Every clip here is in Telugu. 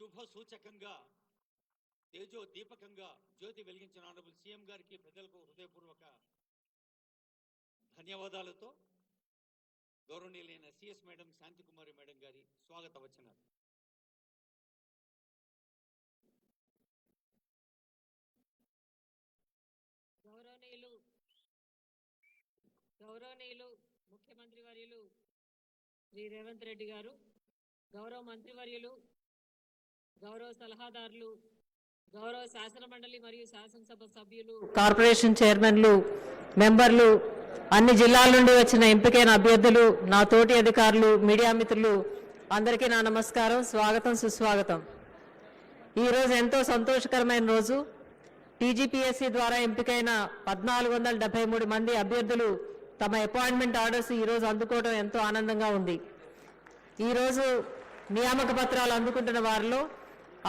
శుభ సూచకంగా తేజో దీపకంగా జ్యోతి వెలిగించిన ఆనరబుల్ సీఎం గారికి పెద్దలకు హృదయపూర్వక ధన్యవాదాలతో గౌరవనీయులైన సిఎస్ మేడం శాంతికుమారి మేడం గారి స్వాగత వచనాలు. గౌరవనీయులు ముఖ్యమంత్రి వర్యులు శ్రీ రేవంత్ రెడ్డి గారు, గౌరవ మంత్రివర్యులు, గౌరవ సలహాదారులు, గౌరవ శాసన మండలి మరియు శాసనసభ సభ్యులు, కార్పొరేషన్ చైర్మన్లు, మెంబర్లు, అన్ని జిల్లాల నుండి వచ్చిన ఎంపికైన అభ్యర్థులు, నా తోటి అధికారులు, మీడియా మిత్రులు అందరికీ నా నమస్కారం, స్వాగతం, సుస్వాగతం. ఈరోజు ఎంతో సంతోషకరమైన రోజు. టీజీపీఎస్సీ ద్వారా ఎంపికైన 1473 మంది అభ్యర్థులు తమ అపాయింట్మెంట్ ఆర్డర్స్ ఈరోజు అందుకోవడం ఎంతో ఆనందంగా ఉంది. ఈరోజు నియామక పత్రాలు అందుకుంటున్న వారిలో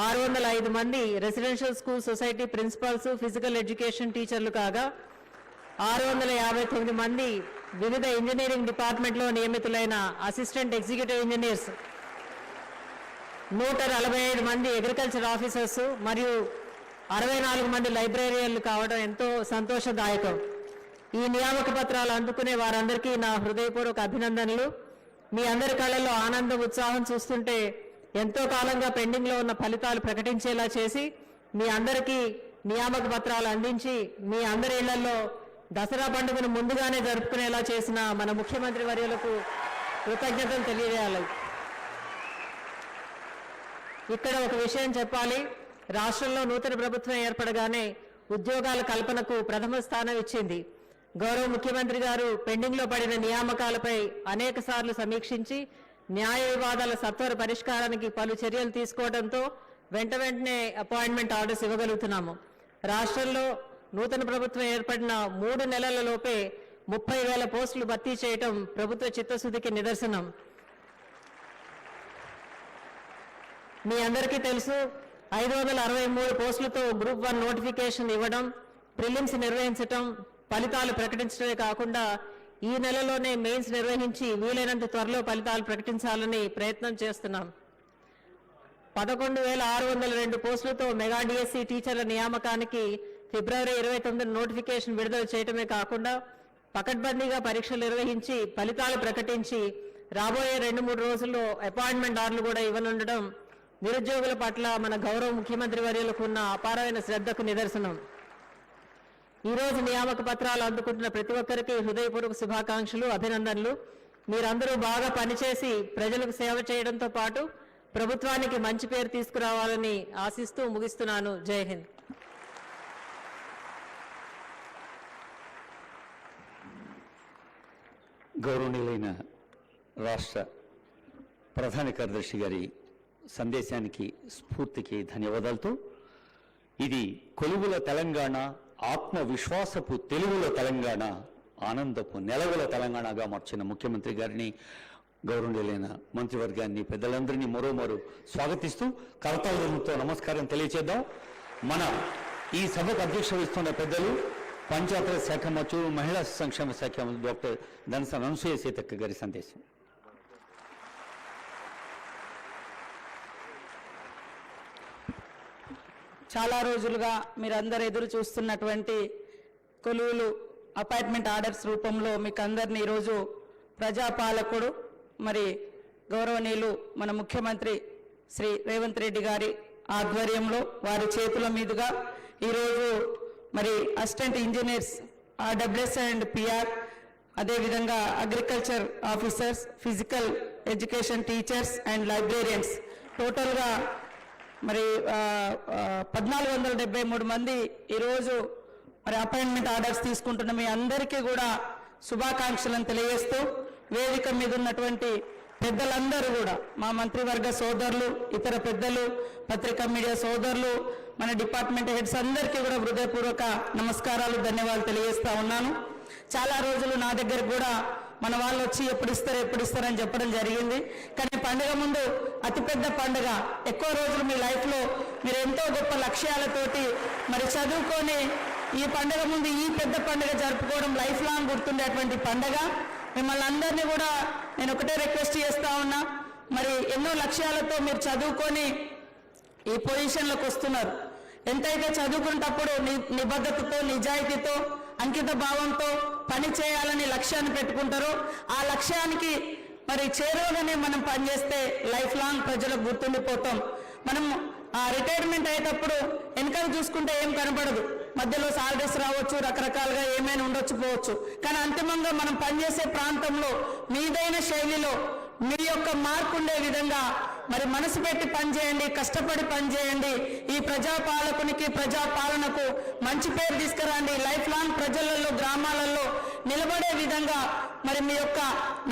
605 మంది residential school society principals, physical education టీచర్లు కాగా 659 మంది వివిధ ఇంజనీరింగ్ డిపార్ట్మెంట్లో నియమితులైన అసిస్టెంట్ ఎగ్జిక్యూటివ్ ఇంజనీర్స్, 147 మంది అగ్రికల్చర్ ఆఫీసర్స్ మరియు 64 మంది లైబ్రేరియన్లు కావడం ఎంతో సంతోషదాయకం. ఈ నియామక పత్రాలు అందుకునే వారందరికీ నా హృదయపూర్వక అభినందనలు. మీ అందరి కళ్ళల్లో ఆనందం, ఉత్సాహం చూస్తుంటే ఎంతో కాలంగా పెండింగ్లో ఉన్న ఫలితాలు ప్రకటించేలా చేసి మీ అందరికీ నియామక పత్రాలు అందించి మీ అందరి ఇళ్లలో దసరా పండుగను ముందుగానే జరుపుకునేలా చేసిన మన ముఖ్యమంత్రి వర్యులకు కృతజ్ఞతలు తెలియజేయాలి. ఇక్కడ ఒక విషయం చెప్పాలి. రాష్ట్రంలో నూతన ప్రభుత్వం ఏర్పడగానే ఉద్యోగాల కల్పనకు ప్రథమ స్థానం ఇచ్చింది. గౌరవ ముఖ్యమంత్రి గారు పెండింగ్లో పడిన నియామకాలపై అనేక సార్లు సమీక్షించి న్యాయ వివాదాల సత్వర పరిష్కారానికి పలు చర్యలు తీసుకోవడంతో వెంటనే అపాయింట్మెంట్ ఆర్డర్స్ ఇవ్వగలుగుతున్నాము. రాష్ట్రంలో నూతన ప్రభుత్వం ఏర్పడిన 3 నెలల లోపే 30,000 పోస్టులు భర్తీ చేయటం ప్రభుత్వ చిత్తశుద్ధికి నిదర్శనం. మీ అందరికీ తెలుసు, 563 పోస్టులతో గ్రూప్ 1 నోటిఫికేషన్ ఇవ్వడం, ప్రిలిమ్స్ నిర్వహించడం, ఫలితాలు ప్రకటించడమే కాకుండా ఈ నెలలోనే మెయిన్స్ నిర్వహించి వీలైనంత త్వరలో ఫలితాలు ప్రకటించాలని ప్రయత్నం చేస్తున్నాం. 11,602 పోస్టులతో మెగా డిఎస్సి టీచర్ల నియామకానికి ఫిబ్రవరి 29 నోటిఫికేషన్ విడుదల చేయడమే కాకుండా పకడ్బందీగా పరీక్షలు నిర్వహించి ఫలితాలు ప్రకటించి రాబోయే 2-3 రోజుల్లో అపాయింట్మెంట్ ఆర్డర్లు కూడా ఇవ్వనుండడం నిరుద్యోగుల పట్ల మన గౌరవ ముఖ్యమంత్రి వర్యులకు ఉన్న అపారమైన శ్రద్ధకు నిదర్శనం. ఈరోజు నియామక పత్రాలు అందుకుంటున్న ప్రతి ఒక్కరికి హృదయపూర్వక శుభాకాంక్షలు, అభినందనలు. మీరందరూ బాగా పనిచేసి ప్రజలకు సేవ చేయడంతో పాటు ప్రభుత్వానికి మంచి పేరు తీసుకురావాలని ఆశిస్తూ ముగిస్తున్నాను. జై హింద్. గౌరవనీయులైన రాష్ట్ర ప్రధాన కార్యదర్శి గారి సందేశానికి, స్ఫూర్తికి ధన్యవాదాలతో ఇది కొలువుల తెలంగాణ, ఆత్మవిశ్వాసపు తెలుగుల తెలంగాణ, ఆనందపు నెలవుల తెలంగాణగా మార్చిన ముఖ్యమంత్రి గారిని, గౌరవనీయులైన మంత్రివర్గాన్ని, పెద్దలందరినీ మరోమారు స్వాగతిస్తూ కర్తవ్యంతో నమస్కారం తెలియచేద్దాం. మన ఈ సభకు అధ్యక్ష వహిస్తున్న పెద్దలు పంచాయతీరాజ్ శాఖ మంత్రులు, మహిళా సంక్షేమ శాఖ మంత్రి డాక్టర్ ధనసన అనసూయ సీతక్క గారి సందేశం. చాలా రోజులుగా మీరందరూ ఎదురు చూస్తున్నటువంటి కొలువులు అపాయింట్మెంట్ ఆర్డర్స్ రూపంలో మీకు అందరినీ ఈరోజు ప్రజాపాలకుడు మరి గౌరవనీయులు మన ముఖ్యమంత్రి శ్రీ రేవంత్ రెడ్డి గారి ఆధ్వర్యంలో వారి చేతుల మీదుగా ఈరోజు మరి assistant engineers RWS and PR, అదేవిధంగా agriculture officers, physical education teachers and librarians టోటల్గా మరి 1473 మంది ఈరోజు మరి అపాయింట్మెంట్ ఆర్డర్స్ తీసుకుంటున్న మీ అందరికీ కూడా శుభాకాంక్షలను తెలియజేస్తూ వేదిక మీద ఉన్నటువంటి పెద్దలందరూ కూడా, మా మంత్రివర్గ సోదరులు, ఇతర పెద్దలు, పత్రికా మీడియా సోదరులు, మన డిపార్ట్మెంట్ హెడ్స్ అందరికీ కూడా హృదయపూర్వక నమస్కారాలు, ధన్యవాదాలు తెలియజేస్తా ఉన్నాను. చాలా రోజులు నా దగ్గర కూడా మన వాళ్ళు వచ్చి ఎప్పుడు ఇస్తారని చెప్పడం జరిగింది. కానీ పండుగ ముందు అతిపెద్ద పండుగ, ఎక్కువ రోజులు మీ లైఫ్లో మీరు ఎంతో గొప్ప లక్ష్యాలతోటి మరి చదువుకొని ఈ పండుగ ముందు ఈ పెద్ద పండుగ జరుపుకోవడం లైఫ్ లాంగ్ గుర్తుండేటువంటి పండుగ. మిమ్మల్ని అందరినీ కూడా నేను ఒకటే రిక్వెస్ట్ చేస్తా ఉన్నా, మరి ఎన్నో లక్ష్యాలతో మీరు చదువుకొని ఈ పొజిషన్లకు వస్తున్నారు. ఎంతైతే చదువుకునేటప్పుడు నిబద్ధతతో, నిజాయితీతో, అంకిత భావంతో పని చేయాలని లక్ష్యాన్ని పెట్టుకుంటారో ఆ లక్ష్యానికి మరి చేరువగానే మనం పనిచేస్తే లైఫ్ లాంగ్ ప్రజలకు గుర్తుండిపోతాం. మనం రిటైర్మెంట్ అయ్యేటప్పుడు వెనకాల చూసుకుంటే ఏం కనపడదు, మధ్యలో సాలరీస్ రావచ్చు, రకరకాలుగా ఏమైనా ఉండొచ్చు పోవచ్చు. కానీ అంతిమంగా మనం పనిచేసే ప్రాంతంలో మీదైన శైలిలో మీ యొక్క మార్పు ఉండే విధంగా మరి మనసు పెట్టి పనిచేయండి, కష్టపడి పనిచేయండి. ఈ ప్రజాపాలకునికి, ప్రజాపాలనకు మంచి పేరు తీసుకురండి. లైఫ్ లాంగ్ ప్రజలలో, గ్రామాలలో నిలబడే విధంగా మరి మీ యొక్క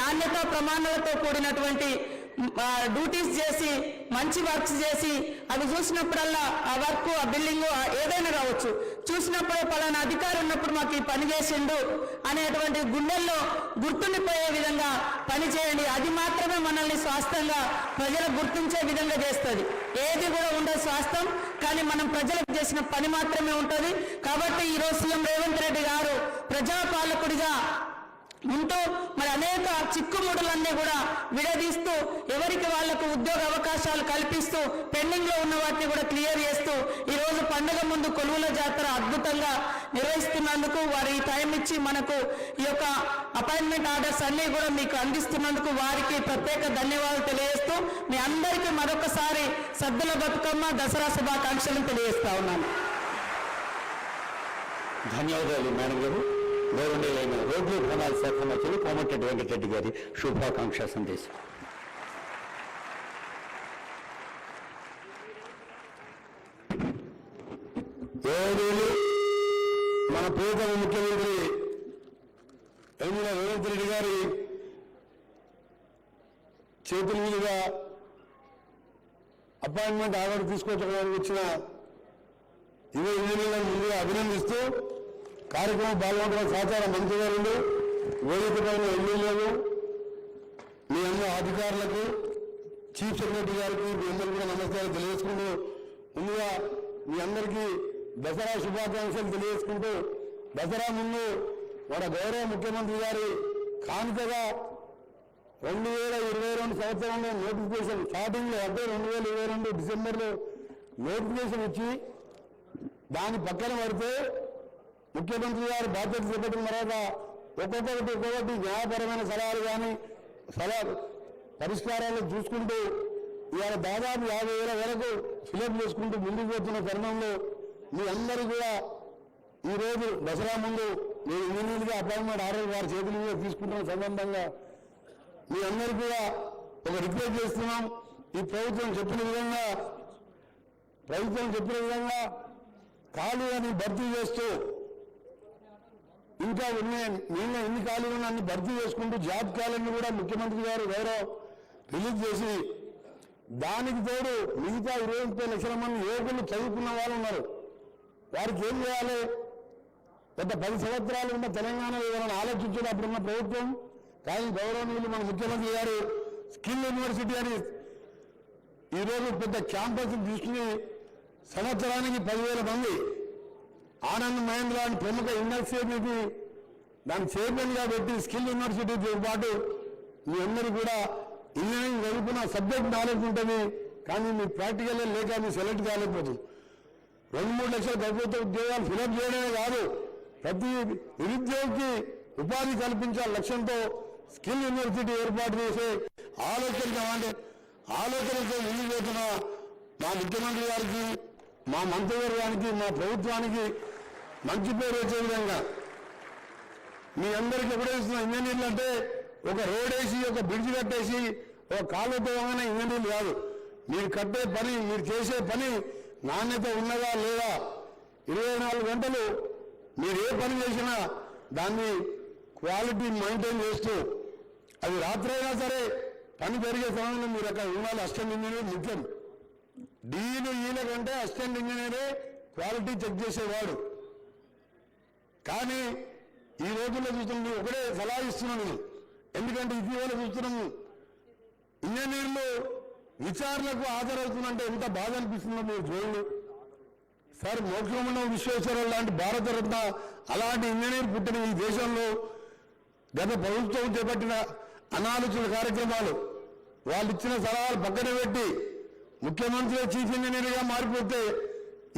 నాణ్యత ప్రమాణాలతో కూడినటువంటి డ్యూటీస్ చేసి, మంచి వర్క్స్ చేసి, అవి చూసినప్పుడల్లా ఆ వర్క్, ఆ బిల్డింగ్ ఏదైనా కావచ్చు, చూసినప్పుడే పలానా అధికారి ఉన్నప్పుడు మాకు ఈ పని చేసిండు అనేటువంటి గుండెల్లో గుర్తుండిపోయే విధంగా పని చేయండి. అది మాత్రమే మనల్ని స్వాస్థ్యంగా ప్రజలకు గుర్తించే విధంగా చేస్తుంది. ఏది కూడా ఉండదు స్వాస్థ్యం, కానీ మనం ప్రజలకు చేసిన పని మాత్రమే ఉంటుంది. కాబట్టి ఈరోజు సీఎం రేవంత్ రెడ్డి గారు ప్రజాపాలకుడిగా ఉంటూ మరి అనేక చిక్కుముడులన్నీ కూడా విడదీస్తూ, ఎవరికి వాళ్లకు ఉద్యోగ అవకాశాలు కల్పిస్తూ, పెండింగ్ లో ఉన్న వాటిని కూడా క్లియర్ చేస్తూ, ఈ రోజు పండుగ ముందు కొలువుల జాతర అద్భుతంగా నిర్వహిస్తున్నందుకు, వారు ఈ టైం ఇచ్చి మనకు ఈ యొక్క అపాయింట్మెంట్ ఆర్డర్స్ అన్ని కూడా మీకు అందిస్తున్నందుకు వారికి ప్రత్యేక ధన్యవాదాలు తెలియజేస్తూ, మీ అందరికీ మరొకసారి సద్దుల బతుకమ్మ దసరా శుభాకాంక్షలను తెలియజేస్తా ఉన్నాను. ధన్యవాదాలు మేడం గారు. గౌరవనీయులైన రోడ్లు భవనాల శాఖ మంత్రులు కోమటిరెడ్డి వెంకటరెడ్డి గారి శుభాకాంక్ష సందేశం. మన ప్రియతమ ముఖ్యమంత్రి యనమల రేవంత్ రెడ్డి గారి చేతుల మీదుగా అపాయింట్మెంట్ ఆర్డర్ తీసుకొచ్చడానికి వచ్చిన యువ ఇంజనీర్లను ముందుగా అభినందిస్తూ కార్యక్రమం పాల్గొనడం సహచార మంత్రి గారు, వేదిక పైన ఎమ్మెల్యేలు, మీ అన్ని అధికారులకు, చీఫ్ సెక్రటరీ గారికి మీ అందరికీ కూడా నమస్కారం తెలియజేసుకుంటూ, ముందుగా మీ అందరికీ దసరా శుభాకాంక్షలు తెలియజేసుకుంటూ, దసరా ముందు మన గౌరవ ముఖ్యమంత్రి గారి కానుకగా 2022 సంవత్సరంలో నోటిఫికేషన్ స్టార్టింగ్లో, అంటే 2022 డిసెంబర్లో నోటిఫికేషన్ ఇచ్చి దాని పక్కన పడితే ముఖ్యమంత్రి గారు బాధ్యత చేపట్టిన తర్వాత ఒక్కొక్కటి న్యాయపరమైన సలహాలు కానీ పరిష్కారాలు చూసుకుంటూ ఇవాళ దాదాపు 50,000 వరకు ఫిలప్ చేసుకుంటూ ముందుకు పోతున్న తరుణంలో మీ అందరూ కూడా ఈరోజు దసరా ముందు నేను ఇంజనీర్గా అపాయింట్మెంట్ ఆర్డర్ వారి చేతుల మీద తీసుకుంటున్న సందర్భంగా మీ అందరూ కూడా ఒక రిక్వెస్ట్ చేస్తున్నాం. ఈ ప్రభుత్వం చెప్పిన విధంగా ఖాళీని భర్తీ చేస్తూ, ఇంకా ఎన్ని ఖాళీలు అన్ని భర్తీ చేసుకుంటూ జాబ్ క్యాలెండర్ కూడా ముఖ్యమంత్రి గారు రిలీజ్ చేసి, దానికి తోడు మిగతా 20-30 లక్షల మంది యువకులు చదువుకున్న వాళ్ళు ఉన్నారు. వారికి ఏం చేయాలి? గత 10 సంవత్సరాలు ఉన్న తెలంగాణలో ఎవరైనా ఆలోచించారు అప్పుడున్న ప్రభుత్వం. కానీ గౌరవనీయులు మన ముఖ్యమంత్రి గారు స్కిల్ యూనివర్సిటీ అని ఈరోజు పెద్ద క్యాంపస్ తీసుకుని సంవత్సరానికి 10,000 మంది ఆనంద్ మహేంద్ర అని ప్రముఖ యూనివర్సిటీకి దాన్ని చైర్మన్గా పెట్టి స్కిల్ యూనివర్సిటీతో పాటు మీ అందరూ కూడా ఇంజనీరింగ్ చదువుకున్న సబ్జెక్ట్ నాలెడ్జ్ ఉంటుంది, కానీ మీ ప్రాక్టికల్ లేక మీ సెలెక్ట్ కాలేకపోతుంది. 2-3 లక్షల ప్రభుత్వ ఉద్యోగాలు ఫిలప్ చేయడమే కాదు, ప్రతి నిరుద్యోగికి ఉపాధి కల్పించాల లక్ష్యంతో స్కిల్ యూనివర్సిటీ ఏర్పాటు చేసే ఆలోచనతో ముందుకు పోతున్న మా ముఖ్యమంత్రి గారికి, మా మంత్రివర్గానికి, మా ప్రభుత్వానికి మంచి పేరు వచ్చే విధంగా మీ అందరికీ ఎప్పుడో ఇస్తున్న ఇంజనీర్లు అంటే ఒక రోడ్ వేసి, ఒక బ్రిడ్జ్ కట్టేసి, ఒక కాలువతో ఇంజనీర్లు కాదు. మీరు కట్టే పని, మీరు చేసే పని నాణ్యత ఉన్నదా లేదా, 24 గంటలు మీరు ఏ పని చేసినా దాన్ని క్వాలిటీ మెయింటైన్ చేస్తూ, అది రాత్రైనా సరే పని జరిగే సమయంలో మీరు అక్కడ ఉండాలి. అసిస్టెంట్ ఇంజనీర్ ముఖ్యం. డీలు ఈల కంటే అసిస్టెంట్ ఇంజనీరే క్వాలిటీ చెక్ చేసేవాడు. కానీ ఈ రోజుల్లో చూస్తున్నాం, ఒకటే సలహా ఇస్తున్నాను. ఎందుకంటే ఇటీవల చూస్తున్నాము ఇంజనీర్లు విచారణకు హాజరవుతుందంటే ఎంత బాధ అనిపిస్తుందో మీరు చూడండి. సార్, మోక్షగుండం విశ్వేశ్వరరావు లాంటి భారతరత్న అలాంటి ఇంజనీర్ పుట్టిన ఈ దేశంలో గత ప్రభుత్వం చేపట్టిన అనాలోచిత కార్యక్రమాలు, వాళ్ళు ఇచ్చిన సలహాలు పక్కన పెట్టి ముఖ్యమంత్రి చీఫ్ ఇంజనీర్గా మారిపోతే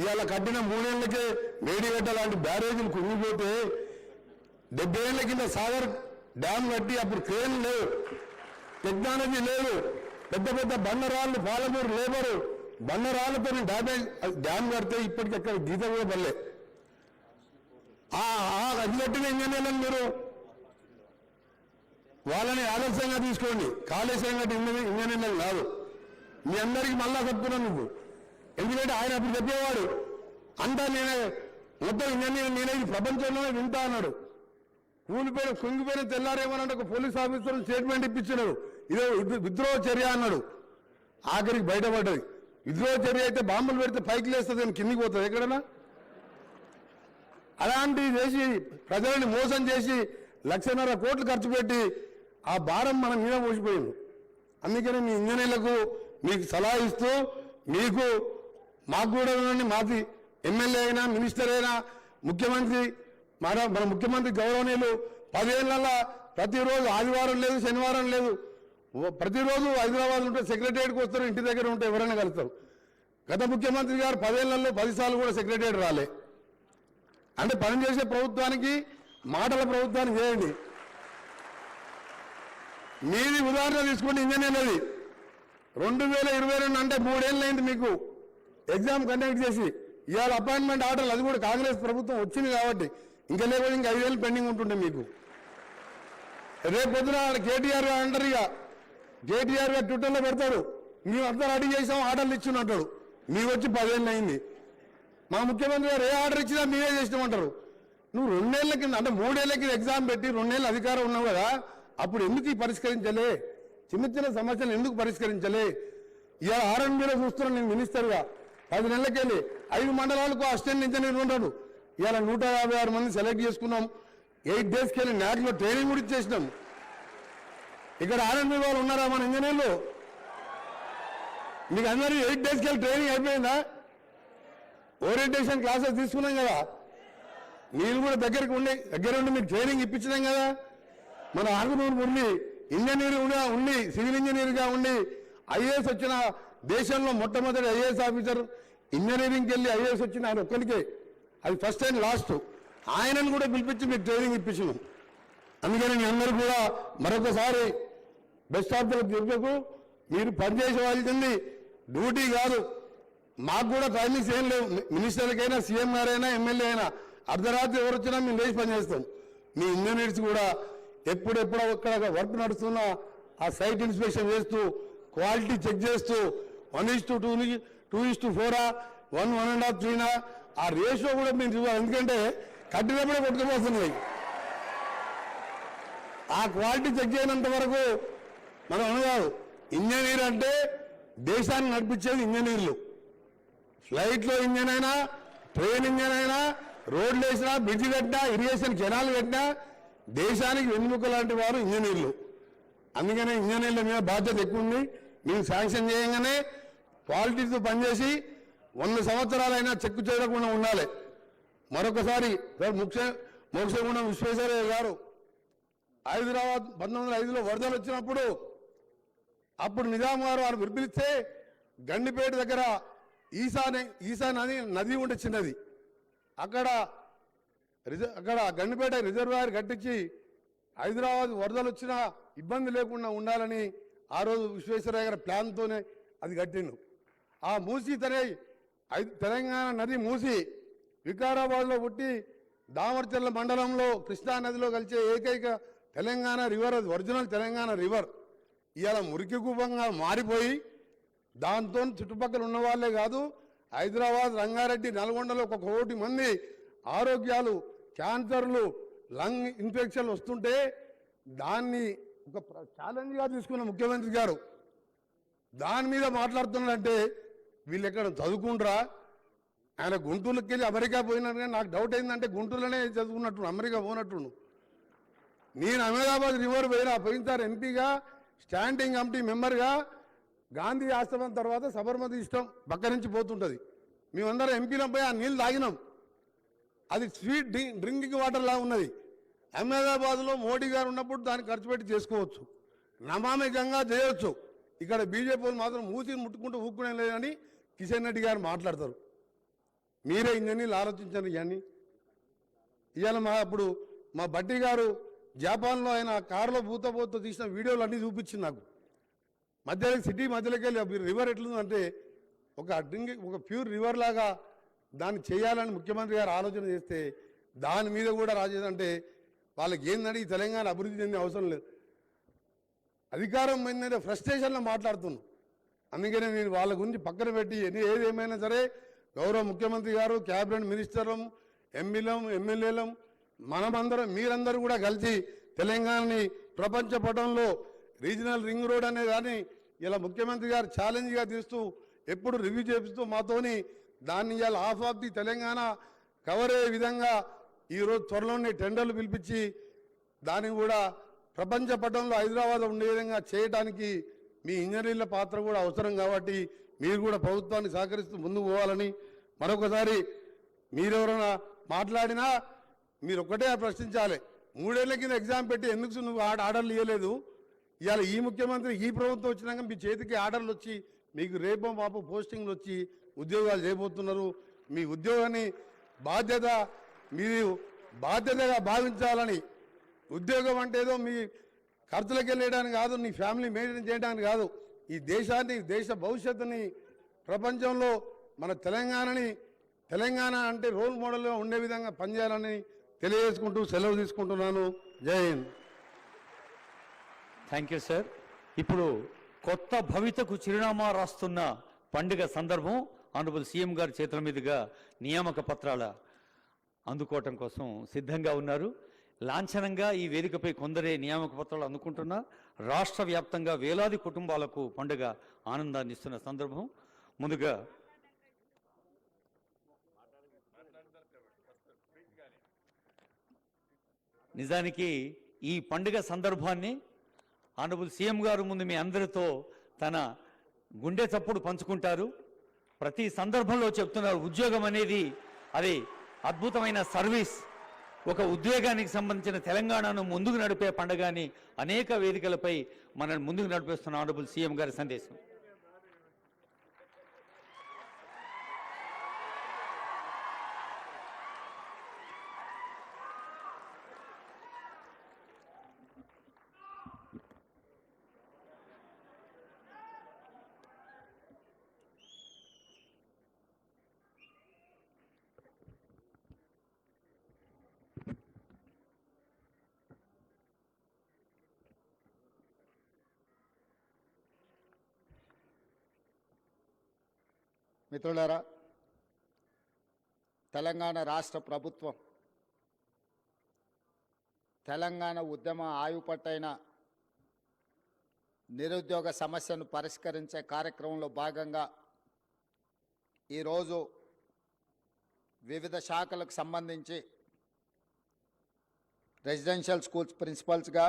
ఇవాళ కట్టిన 3 ఏళ్లకే మేడిగడ్డ లాంటి బ్యారేజీలు కుంగిపోతే 70 ఏళ్ల కింద సాగర్ డ్యామ్ కట్టి అప్పుడు క్రేన్ లేవు, టెక్నాలజీ లేదు, పెద్ద పెద్ద బండరాళ్ళు పాలమూరు లేబరు బండరాళ్ళతో డ్యామ్ కడితే ఇప్పటికి ఎక్కడ గీత కూడా పడలే. అది కట్టిన ఇంజనీర్లను మీరు వాళ్ళని ఆదర్శంగా తీసుకోండి. కాళేశ్వరం కట్టి ఇంజనీర్లు కాదు. మీ అందరికీ మళ్ళా చెప్తున్నాను నువ్వు, ఎందుకంటే ఆయన అప్పుడు చెప్పేవాడు అంతా నేనే మొత్తం ఇంజనీర్ నేనే ఇది ప్రపంచంలోనే వింటా అన్నాడు. కుంగిపోయిన తెల్లారేమోనంటే ఒక పోలీస్ ఆఫీసర్ స్టేట్మెంట్ ఇప్పించినాడు, ఇదే విద్రోహ చర్య అన్నాడు. ఆఖరికి బయటపడ్డది. విద్రోహ చర్య అయితే బాంబులు పెడితే పైకి లేస్తుంది కానీ కిందికి పోతుంది ఎక్కడన్నా. అలాంటివి చేసి ప్రజలని మోసం చేసి 1,50,000 కోట్లు ఖర్చు పెట్టి ఆ భారం మన మీద మోసిపోయింది. అందుకని మీ ఇంజనీర్లకు మీకు సలహా ఇస్తూ మీకు మాకు కూడా మాది ఎమ్మెల్యే అయినా మినిస్టర్ అయినా ముఖ్యమంత్రి మన ముఖ్యమంత్రి గౌరవనీయులు 10 ఏళ్లలో ప్రతిరోజు ఆదివారం లేదు శనివారం లేదు ప్రతిరోజు హైదరాబాద్ ఉంటే సెక్రటరియట్కి వస్తారు, ఇంటి దగ్గర ఉంటే ఎవరైనా కలుస్తారు. గత ముఖ్యమంత్రి గారు 10 ఏళ్లలో 10 సార్లు కూడా సెక్రటరియట్ రాలే. అంటే పనిచేసే ప్రభుత్వానికి మాటల ప్రభుత్వానికి చేయండి. మీది ఉదాహరణ తీసుకోండి. ఇంజనీర్లది 2022 అంటే 3 ఏళ్ళు అయింది మీకు ఎగ్జామ్ కండక్ట్ చేసి. ఇవాళ అపాయింట్మెంట్ ఆర్డర్లు అది కూడా కాంగ్రెస్ ప్రభుత్వం వచ్చింది కాబట్టి, ఇంకా లేకపోతే ఇంకా 5 ఏళ్ళు పెండింగ్ ఉంటుండే మీకు. రేపు పొద్దున కేటీఆర్ గారు అంటారు, ఇక కేటీఆర్ గారు ట్విట్టర్లో పెడతాడు మేము అంతా రెడీ చేసాం ఆర్డర్లు ఇచ్చినట్టాడు. మీకు వచ్చి 10 ఏళ్ళు అయింది. మా ముఖ్యమంత్రి గారు ఏ ఆర్డర్ ఇచ్చినా మీరే చేసినామంటారు. నువ్వు 2 ఏళ్ల కింద అంటే 3 ఏళ్ల కింద ఎగ్జామ్ పెట్టి 2 ఏళ్ళు అధికారం ఉన్నావు కదా, అప్పుడు ఎందుకు ఈ పరిష్కరించలే? చిన్న చిన్న సమస్యలు ఎందుకు పరిష్కరించలే? ఇలా ఆర్ఎండ్బీలో చూస్తున్నాను నేను మినిస్టర్గా. 10 నెలలకెళ్ళి 5 మండలాలకు అసిస్టెంట్ ఇంజనీర్ ఉంటాడు. ఇలా 156 మంది సెలెక్ట్ చేసుకున్నాం. 8 డేస్కి వెళ్ళి నాట్లో ట్రైనింగ్ కూడా ఇచ్చేసినాం. ఇక్కడ ఆర్ఎండ్బీ వాళ్ళు ఉన్నారా మన ఇంజనీర్లు? మీకు అందరూ 8 డేస్కి వెళ్ళి ట్రైనింగ్ అయిపోయిందా? ఓరియంటేషన్ క్లాసెస్ తీసుకున్నాం కదా, మీరు కూడా దగ్గరుండి మీకు ట్రైనింగ్ ఇప్పించినాం కదా. మన ఆంధ్రప్రదేశ్ ఉండి ఇంజనీర్గా ఉండి సివిల్ ఇంజనీర్గా ఉండి ఐఏఎస్ వచ్చిన దేశంలో మొట్టమొదటి ఐఏఎస్ ఆఫీసర్ ఇంజనీరింగ్కి వెళ్ళి ఐఏఎస్ వచ్చిన ఆయన ఒక్కరికే, అది ఫస్ట్ అండ్ లాస్ట్. ఆయనను కూడా పిలిపించి మీకు ట్రైనింగ్ ఇప్పించినాం. అందుకని మీ అందరూ కూడా మరొకసారి బెస్ట్ ఆఫ్ ద చెప్పకు మీరు పనిచేసే వాళ్ళకి డ్యూటీ కాదు. మాకు కూడా టైమింగ్స్ ఏం లేవు. మినిస్టర్లకైనా సీఎం గారైనా ఎమ్మెల్యే అయినా అర్ధరాత్రి ఎవరు వచ్చినా మేము లేచి పనిచేస్తాం. మీ ఇంజనీర్స్ కూడా ఎప్పుడెప్పుడు అక్కడ వర్క్ నడుస్తున్నా ఆ సైట్ ఇన్స్పెక్షన్ చేస్తూ క్వాలిటీ చెక్ చేస్తూ 1:2, 2:4, 1:1.5, 3 ఆ రేషియో కూడా మేము చూడాలి. ఎందుకంటే కట్టినప్పుడే కొట్టుకుపోతున్నాయి. ఆ క్వాలిటీ చెక్ చేయనంత వరకు మనం అనగాదు. ఇంజనీర్ అంటే దేశాన్ని నడిపించేది ఇంజనీర్లు. ఫ్లైట్లో ఇంజన్ అయినా, ట్రైన్ ఇంజన్ అయినా, రోడ్లు వేసినా, బ్రిడ్జ్ కట్టినా, ఇరిగేషన్ కెనాల్ కట్టినా దేశానికి వెన్నుముక లాంటి వారు ఇంజనీర్లు. అందుకనే ఇంజనీర్ల మీద బాధ్యత ఎక్కువ ఉంది. మేము శాంక్షన్ చేయగానే క్వాలిటీతో పనిచేసి 100 సంవత్సరాలైనా చెక్కు చేయకుండా ఉండాలి. మరొకసారి మోక్షగుండం విశ్వేశ్వరయ్య గారు హైదరాబాద్ 1905లో వరదలు వచ్చినప్పుడు అప్పుడు నిజాం గారు వారు పిలిపిస్తే గండిపేట దగ్గర ఈసా నది ఉండే చిన్నది, అక్కడ గండిపేట రిజర్వాయర్ కట్టించి హైదరాబాద్ వరదలు వచ్చినా ఇబ్బంది లేకుండా ఉండాలని ఆ రోజు విశ్వేశ్వరయ్య గారి ప్లాన్తోనే అది కట్టిండు. ఆ మూసి తెలంగాణ నది మూసి వికారాబాద్లో పుట్టి దామర్చర్ల మండలంలో కృష్ణా నదిలో కలిసే ఏకైక తెలంగాణ రివర్, అది ఒరిజినల్ తెలంగాణ రివర్. ఇవాళ మురికి కూపంగా మారిపోయి దాంతో చుట్టుపక్కల ఉన్న వాళ్ళే కాదు, హైదరాబాద్, రంగారెడ్డి, నల్గొండలో 1 కోటి మంది ఆరోగ్యాలు, క్యాన్సర్లు, లంగ్ ఇన్ఫెక్షన్లు వస్తుంటే దాన్ని ఒక ఛాలెంజ్గా తీసుకున్న ముఖ్యమంత్రి గారు దాని మీద మాట్లాడుతున్నాడంటే వీళ్ళు ఎక్కడ చదువుకుంటారా? ఆయన గుంటూరుకి వెళ్ళి అమెరికా పోయినట్టుగా నాకు డౌట్ అయిందంటే గుంటూరులోనే చదువుకున్నట్టు, అమెరికా పోనట్టు. నేను అహ్మదాబాద్ రివర్ పోయినసారి ఎంపీగా స్టాండింగ్ కమిటీ మెంబర్గా గాంధీ ఆశ్రమం తర్వాత సబర్మతి ఇష్టం పక్క నుంచి పోతుంటుంది. మేమందరం ఎంపీలం పోయి ఆ నీళ్ళు తాగినాం. అది స్వీట్ డ్రింకింగ్ వాటర్ లా ఉన్నది. అహ్మదాబాద్లో మోడీ గారు ఉన్నప్పుడు దాన్ని ఖర్చు పెట్టి చేసుకోవచ్చు, నమామి గంగా చేయవచ్చు. ఇక్కడ బీజేపీ వాళ్ళు మాత్రం మూసిని ముట్టుకుంటూ ఊక్కునే లేదని కిషన్ రెడ్డి గారు మాట్లాడతారు. మీరే ఇంజనీర్లు ఆలోచించండి. ఇవన్నీ ఇవాళ మా బట్టి గారు జపాన్లో ఆయన కారులో పూతపోతూ తీసిన వీడియోలు అన్నీ చూపించింది నాకు. సిటీ మధ్యలోకి వెళ్ళి రివర్ ఎట్లుందంటే ఒక ప్యూర్ రివర్ లాగా దాన్ని చేయాలని ముఖ్యమంత్రి గారు ఆలోచన చేస్తే దాని మీద కూడా రాజేదంటే వాళ్ళకి ఏంటంటే ఈ తెలంగాణ అభివృద్ధి చెందే అవసరం లేదు. అధికారం ఏంటంటే ఫ్రస్ట్రేషన్లో మాట్లాడుతున్నాం. అందుకనే నేను వాళ్ళ గురించి పక్కన పెట్టి ఏదేమైనా సరే గౌరవ ముఖ్యమంత్రి గారు, క్యాబినెట్ మినిస్టర్లం, ఎమ్మెల్యేలం మనమందరం మీరందరూ కూడా కలిసి తెలంగాణని ప్రపంచ పటంలో రీజనల్ రింగ్ రోడ్ అనే దాన్ని ఇలా ముఖ్యమంత్రి గారు ఛాలెంజ్గా తీస్తూ ఎప్పుడు రివ్యూ చేపిస్తూ మాతోని దాన్ని ఇవాళ half of the Telangana cover అయ్యే విధంగా ఈరోజు త్వరలోనే టెండర్లు పిలిపించి దాన్ని కూడా ప్రపంచ పటంలో హైదరాబాద్ ఉండే విధంగా చేయడానికి మీ ఇంజనీర్ల పాత్ర కూడా అవసరం. కాబట్టి మీరు కూడా ప్రభుత్వాన్ని సహకరిస్తూ ముందుకు పోవాలని మరొకసారి మీరెవరైనా మాట్లాడినా మీరు ఒక్కటే ప్రశ్నించాలి. 3 ఏళ్ల కింద ఎగ్జామ్ పెట్టి ఎందుకు నువ్వు ఆర్డర్లు ఇవ్వలేదు? ఇవాళ ఈ ముఖ్యమంత్రి ఈ ప్రభుత్వం వచ్చినాక మీ చేతికి ఆర్డర్లు వచ్చి మీకు రేపో మాపో పోస్టింగ్లు వచ్చి ఉద్యోగాలు చేయబోతున్నారు. మీ ఉద్యోగాన్ని మీరు బాధ్యతగా భావించాలని. ఉద్యోగం అంటే ఏదో మీ ఖర్చులకు వెళ్ళేయడానికి కాదు, నీ ఫ్యామిలీ మెయింటైన్ చేయడానికి కాదు, ఈ దేశాన్ని దేశ భవిష్యత్తుని ప్రపంచంలో మన తెలంగాణ అంటే రోల్ మోడల్గా ఉండే విధంగా పనిచేయాలని తెలియజేసుకుంటూ సెలవు తీసుకుంటున్నాను. జై హింద్. Thank you sir. ఇప్పుడు కొత్త భవితకు చిరునామా రాస్తున్న పండుగ సందర్భం ఆనరబుల్ సీఎం గారి చేతుల మీదుగా నియామక పత్రాల అందుకోవటం కోసం సిద్ధంగా ఉన్నారు. లాంఛనంగా ఈ వేదికపై కొందరే నియామక పత్రాలు అందుకుంటున్నా రాష్ట్ర వ్యాప్తంగా వేలాది కుటుంబాలకు పండుగ ఆనందాన్ని ఇస్తున్న సందర్భం. ముందుగా నిజానికి ఈ పండుగ సందర్భాన్ని ఆనరబుల్ సీఎం గారు ముందు మీ అందరితో తన గుండె చప్పుడు పంచుకుంటారు. ప్రతి సందర్భంలో చెప్తున్నారు, ఉద్యోగం అనేది అది అద్భుతమైన సర్వీస్. ఒక ఉద్యోగానికి సంబంధించిన తెలంగాణను ముందుకు నడిపే పండుగని అనేక వేదికలపై మనల్ని ముందుకు నడిపిస్తున్న ఆనరబుల్ సీఎం గారి సందేశం. మిత్రులారా, తెలంగాణ రాష్ట్ర ప్రభుత్వం తెలంగాణ ఉద్యమ ఆయుపట్టైన నిరుద్యోగ సమస్యను పరిష్కరించే కార్యక్రమంలో భాగంగా ఈరోజు వివిధ శాఖలకు సంబంధించి రెసిడెన్షియల్ స్కూల్స్ ప్రిన్సిపల్స్గా,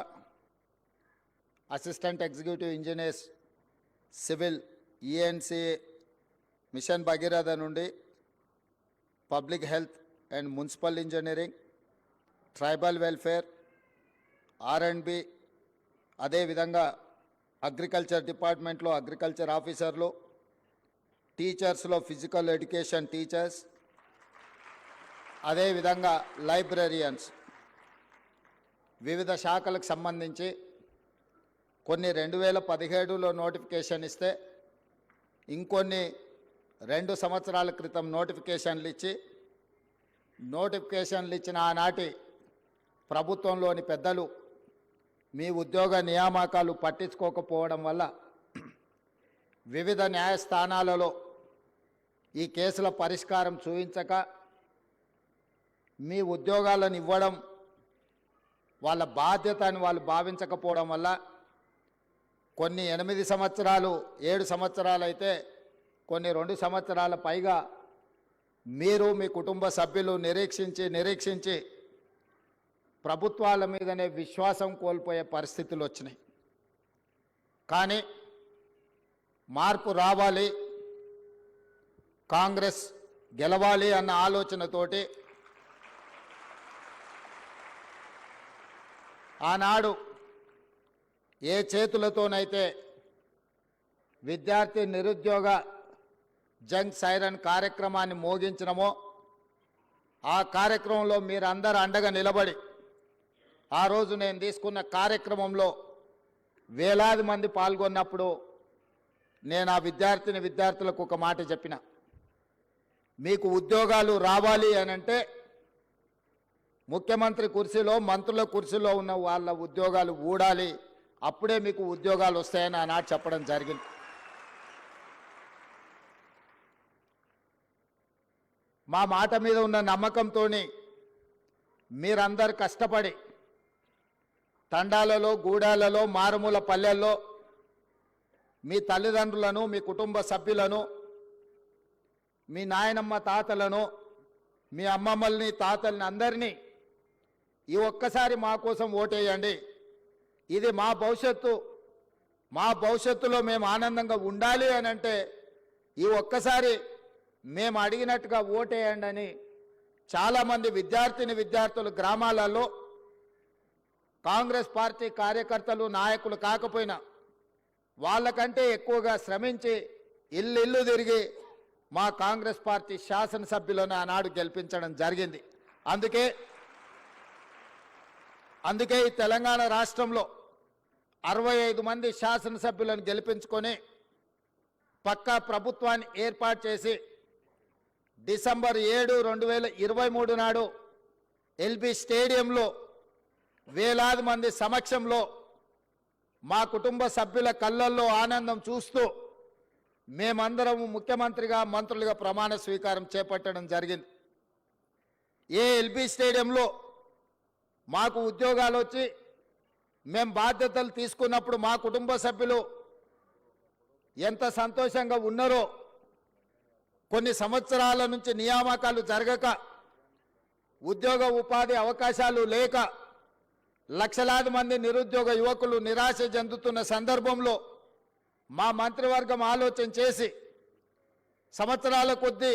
assistant executive engineers, civil, ENC, mission Bhagiratha నుండి public health and municipal engineering, tribal welfare, R&B, అదేవిధంగా అగ్రికల్చర్ డిపార్ట్మెంట్లో అగ్రికల్చర్ ఆఫీసర్లు, టీచర్స్లో ఫిజికల్ ఎడ్యుకేషన్ టీచర్స్, అదేవిధంగా లైబ్రరియన్స్, వివిధ శాఖలకు సంబంధించి కొన్ని 2017లో నోటిఫికేషన్ ఇస్తే ఇంకొన్ని 2 సంవత్సరాల క్రితం నోటిఫికేషన్లు ఇచ్చిన ఆనాటి ప్రభుత్వంలోని పెద్దలు మీ ఉద్యోగ నియామకాలు పట్టించుకోకపోవడం వల్ల వివిధ న్యాయస్థానాలలో ఈ కేసుల పరిష్కారం చూపించక మీ ఉద్యోగాలను ఇవ్వడం వాళ్ళ బాధ్యత అని వాళ్ళు భావించకపోవడం వల్ల కొన్ని 8 సంవత్సరాలు 7 సంవత్సరాలు అయితే కొన్ని 2 సంవత్సరాల పైగా మీరు మీ కుటుంబ సభ్యులు నిరీక్షించి ప్రభుత్వాల మీదనే విశ్వాసం కోల్పోయే పరిస్థితులు వచ్చినాయి. కానీ మార్పు రావాలి, కాంగ్రెస్ గెలవాలి అన్న ఆలోచనతోటి ఆనాడు ఏ చేతులతోనైతే విద్యార్థి నిరుద్యోగ జంగ్ సైరన్ కార్యక్రమాన్ని మోగించినమో ఆ కార్యక్రమంలో మీరందరూ అండగా నిలబడి ఆ రోజు నేను తీసుకున్న కార్యక్రమంలో వేలాది మంది పాల్గొన్నప్పుడు నేను ఆ విద్యార్థులకు ఒక మాట చెప్పిన, మీకు ఉద్యోగాలు రావాలి అనంటే ముఖ్యమంత్రి కుర్చీలో మంత్రుల కుర్చీలో ఉన్న వాళ్ళ ఉద్యోగాలు ఊడాలి, అప్పుడే మీకు ఉద్యోగాలు వస్తాయని ఆనాడు చెప్పడం జరిగింది. మా మాట మీద ఉన్న నమ్మకంతో మీరందరు కష్టపడి తండాలలో, గూడాలలో, మారుమూల పల్లెల్లో మీ తల్లిదండ్రులను, మీ కుటుంబ సభ్యులను, మీ నాయనమ్మ తాతలను, మీ అమ్మమ్మల్ని, తాతల్ని అందరినీ ఈ ఒక్కసారి మా కోసం ఓటేయండి, ఇది మా భవిష్యత్తు, మా భవిష్యత్తులో మేము ఆనందంగా ఉండాలి అని అంటే ఈ ఒక్కసారి మేము అడిగినట్టుగా ఓటేయండి అని చాలామంది విద్యార్థులు గ్రామాలలో కాంగ్రెస్ పార్టీ కార్యకర్తలు, నాయకులు కాకపోయినా వాళ్ళకంటే ఎక్కువగా శ్రమించి ఇల్లు తిరిగి మా కాంగ్రెస్ పార్టీ శాసనసభ్యులను ఆనాడు గెలిపించడం జరిగింది. అందుకే ఈ తెలంగాణ రాష్ట్రంలో 65 మంది శాసనసభ్యులను గెలిపించుకొని పక్కా ప్రభుత్వాన్ని ఏర్పాటు చేసి డిసెంబర్ 7, 2023 నాడు ఎల్బీ స్టేడియంలో వేలాది మంది సమక్షంలో మా కుటుంబ సభ్యుల కళ్ళల్లో ఆనందం చూస్తూ మేమందరం ముఖ్యమంత్రిగా, మంత్రులుగా ప్రమాణ స్వీకారం చేపట్టడం జరిగింది. ఎల్బీ స్టేడియంలో మాకు ఉద్యోగాలు వచ్చి మేము బాధ్యతలు తీసుకున్నప్పుడు మా కుటుంబ సభ్యులు ఎంత సంతోషంగా ఉన్నారో, కొన్ని సంవత్సరాల నుంచి నియామకాలు జరగక, ఉద్యోగ ఉపాధి అవకాశాలు లేక లక్షలాది మంది నిరుద్యోగ యువకులు నిరాశ చెందుతున్న సందర్భంలో మా మంత్రివర్గం ఆలోచన చేసి సంవత్సరాల కొద్దీ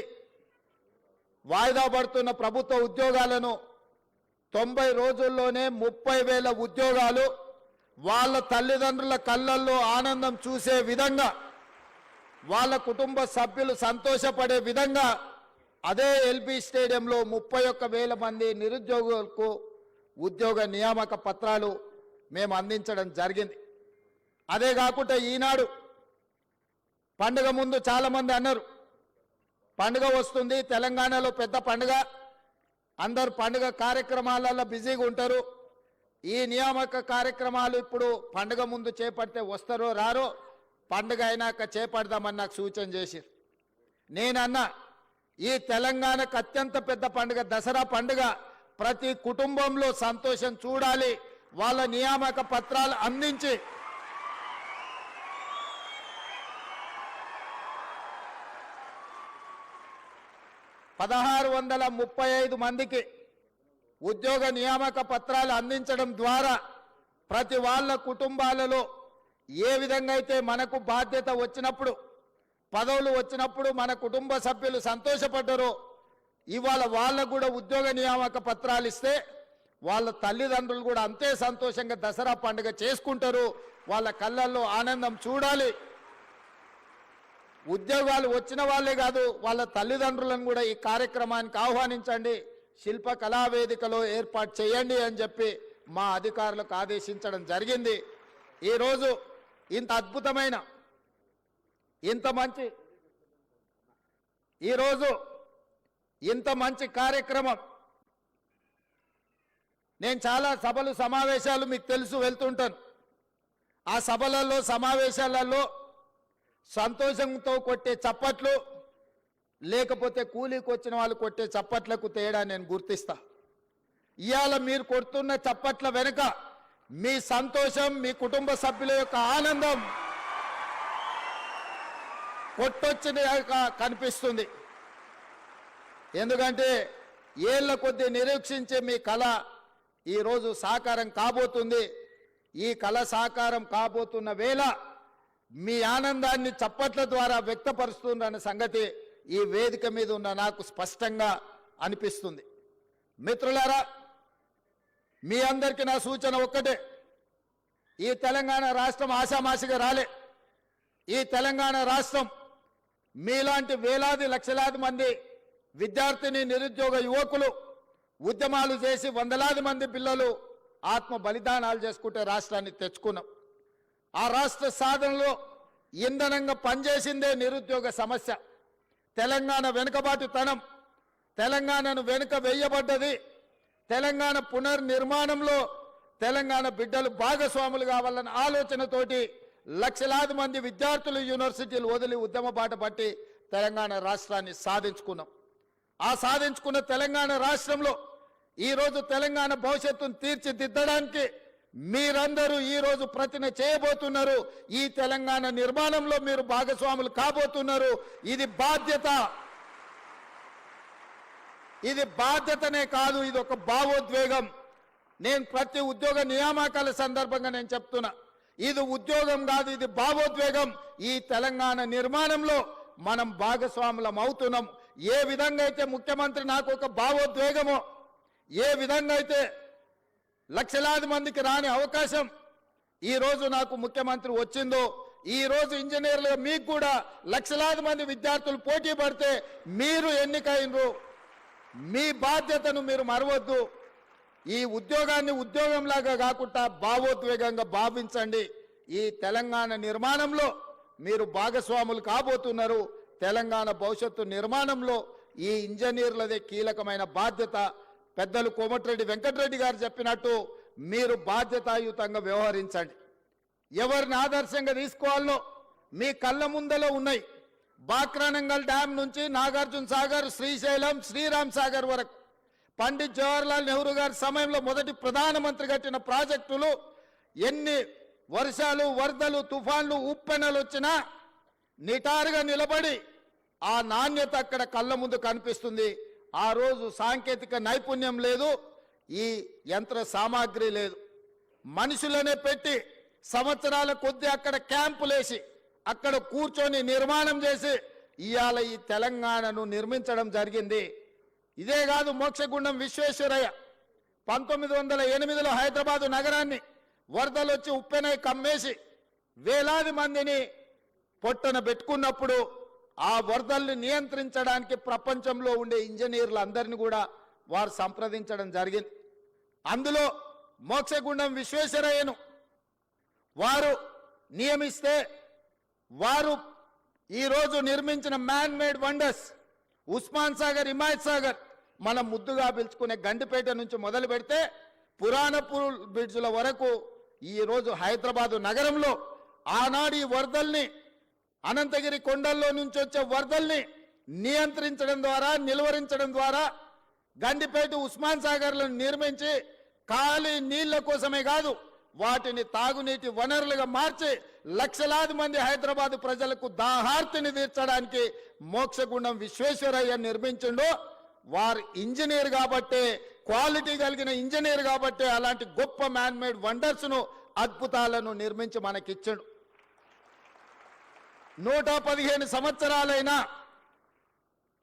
వాయిదా పడుతున్న ప్రభుత్వ ఉద్యోగాలను 90 రోజుల్లోనే 30,000 ఉద్యోగాలు వాళ్ళ తల్లిదండ్రుల కళ్ళల్లో ఆనందం చూసే విధంగా, వాళ్ళ కుటుంబ సభ్యులు సంతోషపడే విధంగా అదే ఎల్బీ స్టేడియంలో 31,000 మంది నిరుద్యోగులకు ఉద్యోగ నియామక పత్రాలు మేము అందించడం జరిగింది. అదే కాకుండా ఈనాడు పండుగ ముందు చాలామంది అన్నారు, పండుగ వస్తుంది, తెలంగాణలో పెద్ద పండుగ, అందరు పండుగ కార్యక్రమాలలో బిజీగా ఉంటారు, ఈ నియామక కార్యక్రమాలు ఇప్పుడు పండుగ ముందు చేపడితే వస్తారో రారో, పండుగ అయినాక చేపడదామని నాకు సూచన చేశారు. నేనన్నా ఈ తెలంగాణకు అత్యంత పెద్ద పండుగ దసరా పండుగ, ప్రతి కుటుంబంలో సంతోషం చూడాలి, వాళ్ళ నియామక పత్రాలు అందించి $1,635 మందికి ఉద్యోగ నియామక పత్రాలు అందించడం ద్వారా ప్రతి వాళ్ళ కుటుంబాలలో ఏ విధంగా అయితే మనకు బాధ్యత వచ్చినప్పుడు, పదవులు వచ్చినప్పుడు మన కుటుంబ సభ్యులు సంతోషపడ్డారో, ఇవాళ వాళ్ళకు కూడా ఉద్యోగ నియామక పత్రాలు ఇస్తే వాళ్ళ తల్లిదండ్రులు కూడా అంతే సంతోషంగా దసరా పండుగ చేసుకుంటారు, వాళ్ళ కళ్ళల్లో ఆనందం చూడాలి. ఉద్యోగాలు వచ్చిన వాళ్ళే కాదు, వాళ్ళ తల్లిదండ్రులను కూడా ఈ కార్యక్రమానికి ఆహ్వానించండి, శిల్ప కళావేదికలో ఏర్పాటు చేయండి అని చెప్పి మా అధికారులకు ఆదేశించడం జరిగింది. ఈరోజు ఇంత అద్భుతమైన ఇంత మంచి కార్యక్రమం, నేను చాలా సభలు సమావేశాలు మీకు తెలుసు వెళ్తుంటాను, ఆ సభలలో సమావేశాలలో సంతోషంతో కొట్టే చప్పట్లు, లేకపోతే కూలీకి వచ్చిన వాళ్ళు కొట్టే చప్పట్లకు తేడా నేను గుర్తిస్తా. ఇవాళ మీరు కొడుతున్న చప్పట్ల వెనుక మీ సంతోషం, మీ కుటుంబ సభ్యుల యొక్క ఆనందం కొట్టొచ్చిన కనిపిస్తుంది. ఎందుకంటే ఏళ్ల కొద్దీ నిరీక్షించే మీ కళ ఈరోజు సాకారం కాబోతుంది. ఈ కళ సాకారం కాబోతున్న వేళ మీ ఆనందాన్ని చప్పట్ల ద్వారా వ్యక్తపరుస్తున్న సంగతి ఈ వేదిక మీద ఉన్న నాకు స్పష్టంగా అనిపిస్తుంది. మిత్రులారా, మీ అందరికీ నా సూచన ఒక్కటే, ఈ తెలంగాణ రాష్ట్రం ఆషామాషిగా రాలే. ఈ తెలంగాణ రాష్ట్రం మీలాంటి వేలాది లక్షలాది మంది విద్యార్థిని నిరుద్యోగ యువకులు ఉద్యమాలు చేసి వందలాది మంది పిల్లలు ఆత్మ బలిదానాలు చేసుకుంటే రాష్ట్రాన్ని తెచ్చుకున్నాం. ఆ రాష్ట్ర సాధనలో ఇంధనంగా పనిచేసిందే నిరుద్యోగ సమస్య. తెలంగాణ వెనుకబాటుతనం, తెలంగాణను వెనుక వేయబడ్డది. తెలంగాణ పునర్నిర్మాణంలో తెలంగాణ బిడ్డలు భాగస్వాములు కావాలన్న ఆలోచనతోటి లక్షలాది మంది విద్యార్థులు యూనివర్సిటీలు వదిలి ఉద్యమ బాట పట్టి తెలంగాణ రాష్ట్రాన్ని సాధించుకున్నాం. ఆ సాధించుకున్న తెలంగాణ రాష్ట్రంలో ఈరోజు తెలంగాణ భవిష్యత్తును తీర్చిదిద్దడానికి మీరందరూ ఈరోజు ప్రతిన చేయబోతున్నారు. ఈ తెలంగాణ నిర్మాణంలో మీరు భాగస్వాములు కాబోతున్నారు. ఇది బాధ్యత. ఇది బాధ్యతనే కాదు, ఇది ఒక భావోద్వేగం. నేను ప్రతి ఉద్యోగ నియామకాల సందర్భంగా నేను చెప్తున్నా, ఇది ఉద్యోగం కాదు, ఇది భావోద్వేగం. ఈ తెలంగాణ నిర్మాణంలో మనం భాగస్వాములం అవుతున్నాం. ఏ విధంగా అయితే ముఖ్యమంత్రి నాకు ఒక భావోద్వేగమో, ఏ విధంగా అయితే లక్షలాది మందికి రాని అవకాశం ఈరోజు నాకు ముఖ్యమంత్రి వచ్చిందో, ఈరోజు ఇంజనీర్లుగా మీకు కూడా లక్షలాది మంది విద్యార్థులు పోటీ పడితే మీరు ఎన్నికైనరు. మీ బాధ్యతను మీరు మరవద్దు. ఈ ఉద్యోగాన్ని ఉద్యోగంలాగా కాకుండా భావోద్వేగంగా భావించండి. ఈ తెలంగాణ నిర్మాణంలో మీరు భాగస్వాములు కాబోతున్నారు. తెలంగాణ భవిష్యత్తు నిర్మాణంలో ఈ ఇంజనీర్లదే కీలకమైన బాధ్యత. పెద్దలు కోమటిరెడ్డి వెంకటరెడ్డి గారు చెప్పినట్టు మీరు బాధ్యతాయుతంగా వ్యవహరించండి. ఎవరిని ఆదర్శంగా తీసుకోవాలనో మీ కళ్ళ ముందలో ఉన్నాయి. బాక్రానంగల్ డ్యామ్ నుంచి నాగార్జున సాగర్, శ్రీశైలం, శ్రీరామ్ సాగర్ వరకు పండిత్ జవహర్లాల్ నెహ్రూ గారి సమయంలో మొదటి ప్రధానమంత్రి కట్టిన ప్రాజెక్టులు ఎన్ని వర్షాలు, వరదలు, తుఫాన్లు, ఉప్పెనలు వచ్చినా నిటారుగా నిలబడి ఆ నాణ్యత అక్కడ కళ్ళ ముందు కనిపిస్తుంది. ఆ రోజు సాంకేతిక నైపుణ్యం లేదు, ఈ యంత్ర సామాగ్రి లేదు. మనుషులనే పెట్టి సంవత్సరాల కొద్దీ అక్కడ క్యాంపులేసి అక్కడ కూర్చొని నిర్మాణం చేసి ఇవాళ ఈ తెలంగాణను నిర్మించడం జరిగింది. ఇదే కాదు, మోక్షగుండం విశ్వేశ్వరయ్య 1908లో హైదరాబాదు నగరాన్ని వరదలు వచ్చి ఉప్పెనై కమ్మేసి వేలాది మందిని పొట్టన పెట్టుకున్నప్పుడు ఆ వరదల్ని నియంత్రించడానికి ప్రపంచంలో ఉండే ఇంజనీర్లందరినీ కూడా వారు సంప్రదించడం జరిగింది. అందులో మోక్షగుండం విశ్వేశ్వరయ్యను వారు నియమిస్తే వారు ఈరోజు నిర్మించిన man made wonders Osman Sagar, Himayat Sagar, మనం ముద్దుగా పిలుచుకునే గండిపేట నుంచి మొదలు పెడితే పురాణపూర్ బ్రిడ్జ్ల వరకు ఈరోజు హైదరాబాదు నగరంలో ఆనాడు ఈ వరదల్ని, అనంతగిరి కొండల్లో నుంచి వచ్చే వరదల్ని నియంత్రించడం ద్వారా, నిలువరించడం ద్వారా గండిపేట, ఉస్మాన్ సాగర్లను నిర్మించి ఖాళీ నీళ్ల కోసమే కాదు వాటిని తాగునీటి వనరులుగా మార్చి లక్షలాది మంది హైదరాబాదు ప్రజలకు దాహార్తిని తీర్చడానికి మోక్షగుండం విశ్వేశ్వరయ్య నిర్మించిండు. వారు ఇంజనీర్ కాబట్టే, క్వాలిటీ కలిగిన ఇంజనీర్ కాబట్టే అలాంటి గొప్ప మ్యాన్ మేడ్ వండర్స్ను, అద్భుతాలను నిర్మించి మనకిచ్చాడు. 115 సంవత్సరాలైనా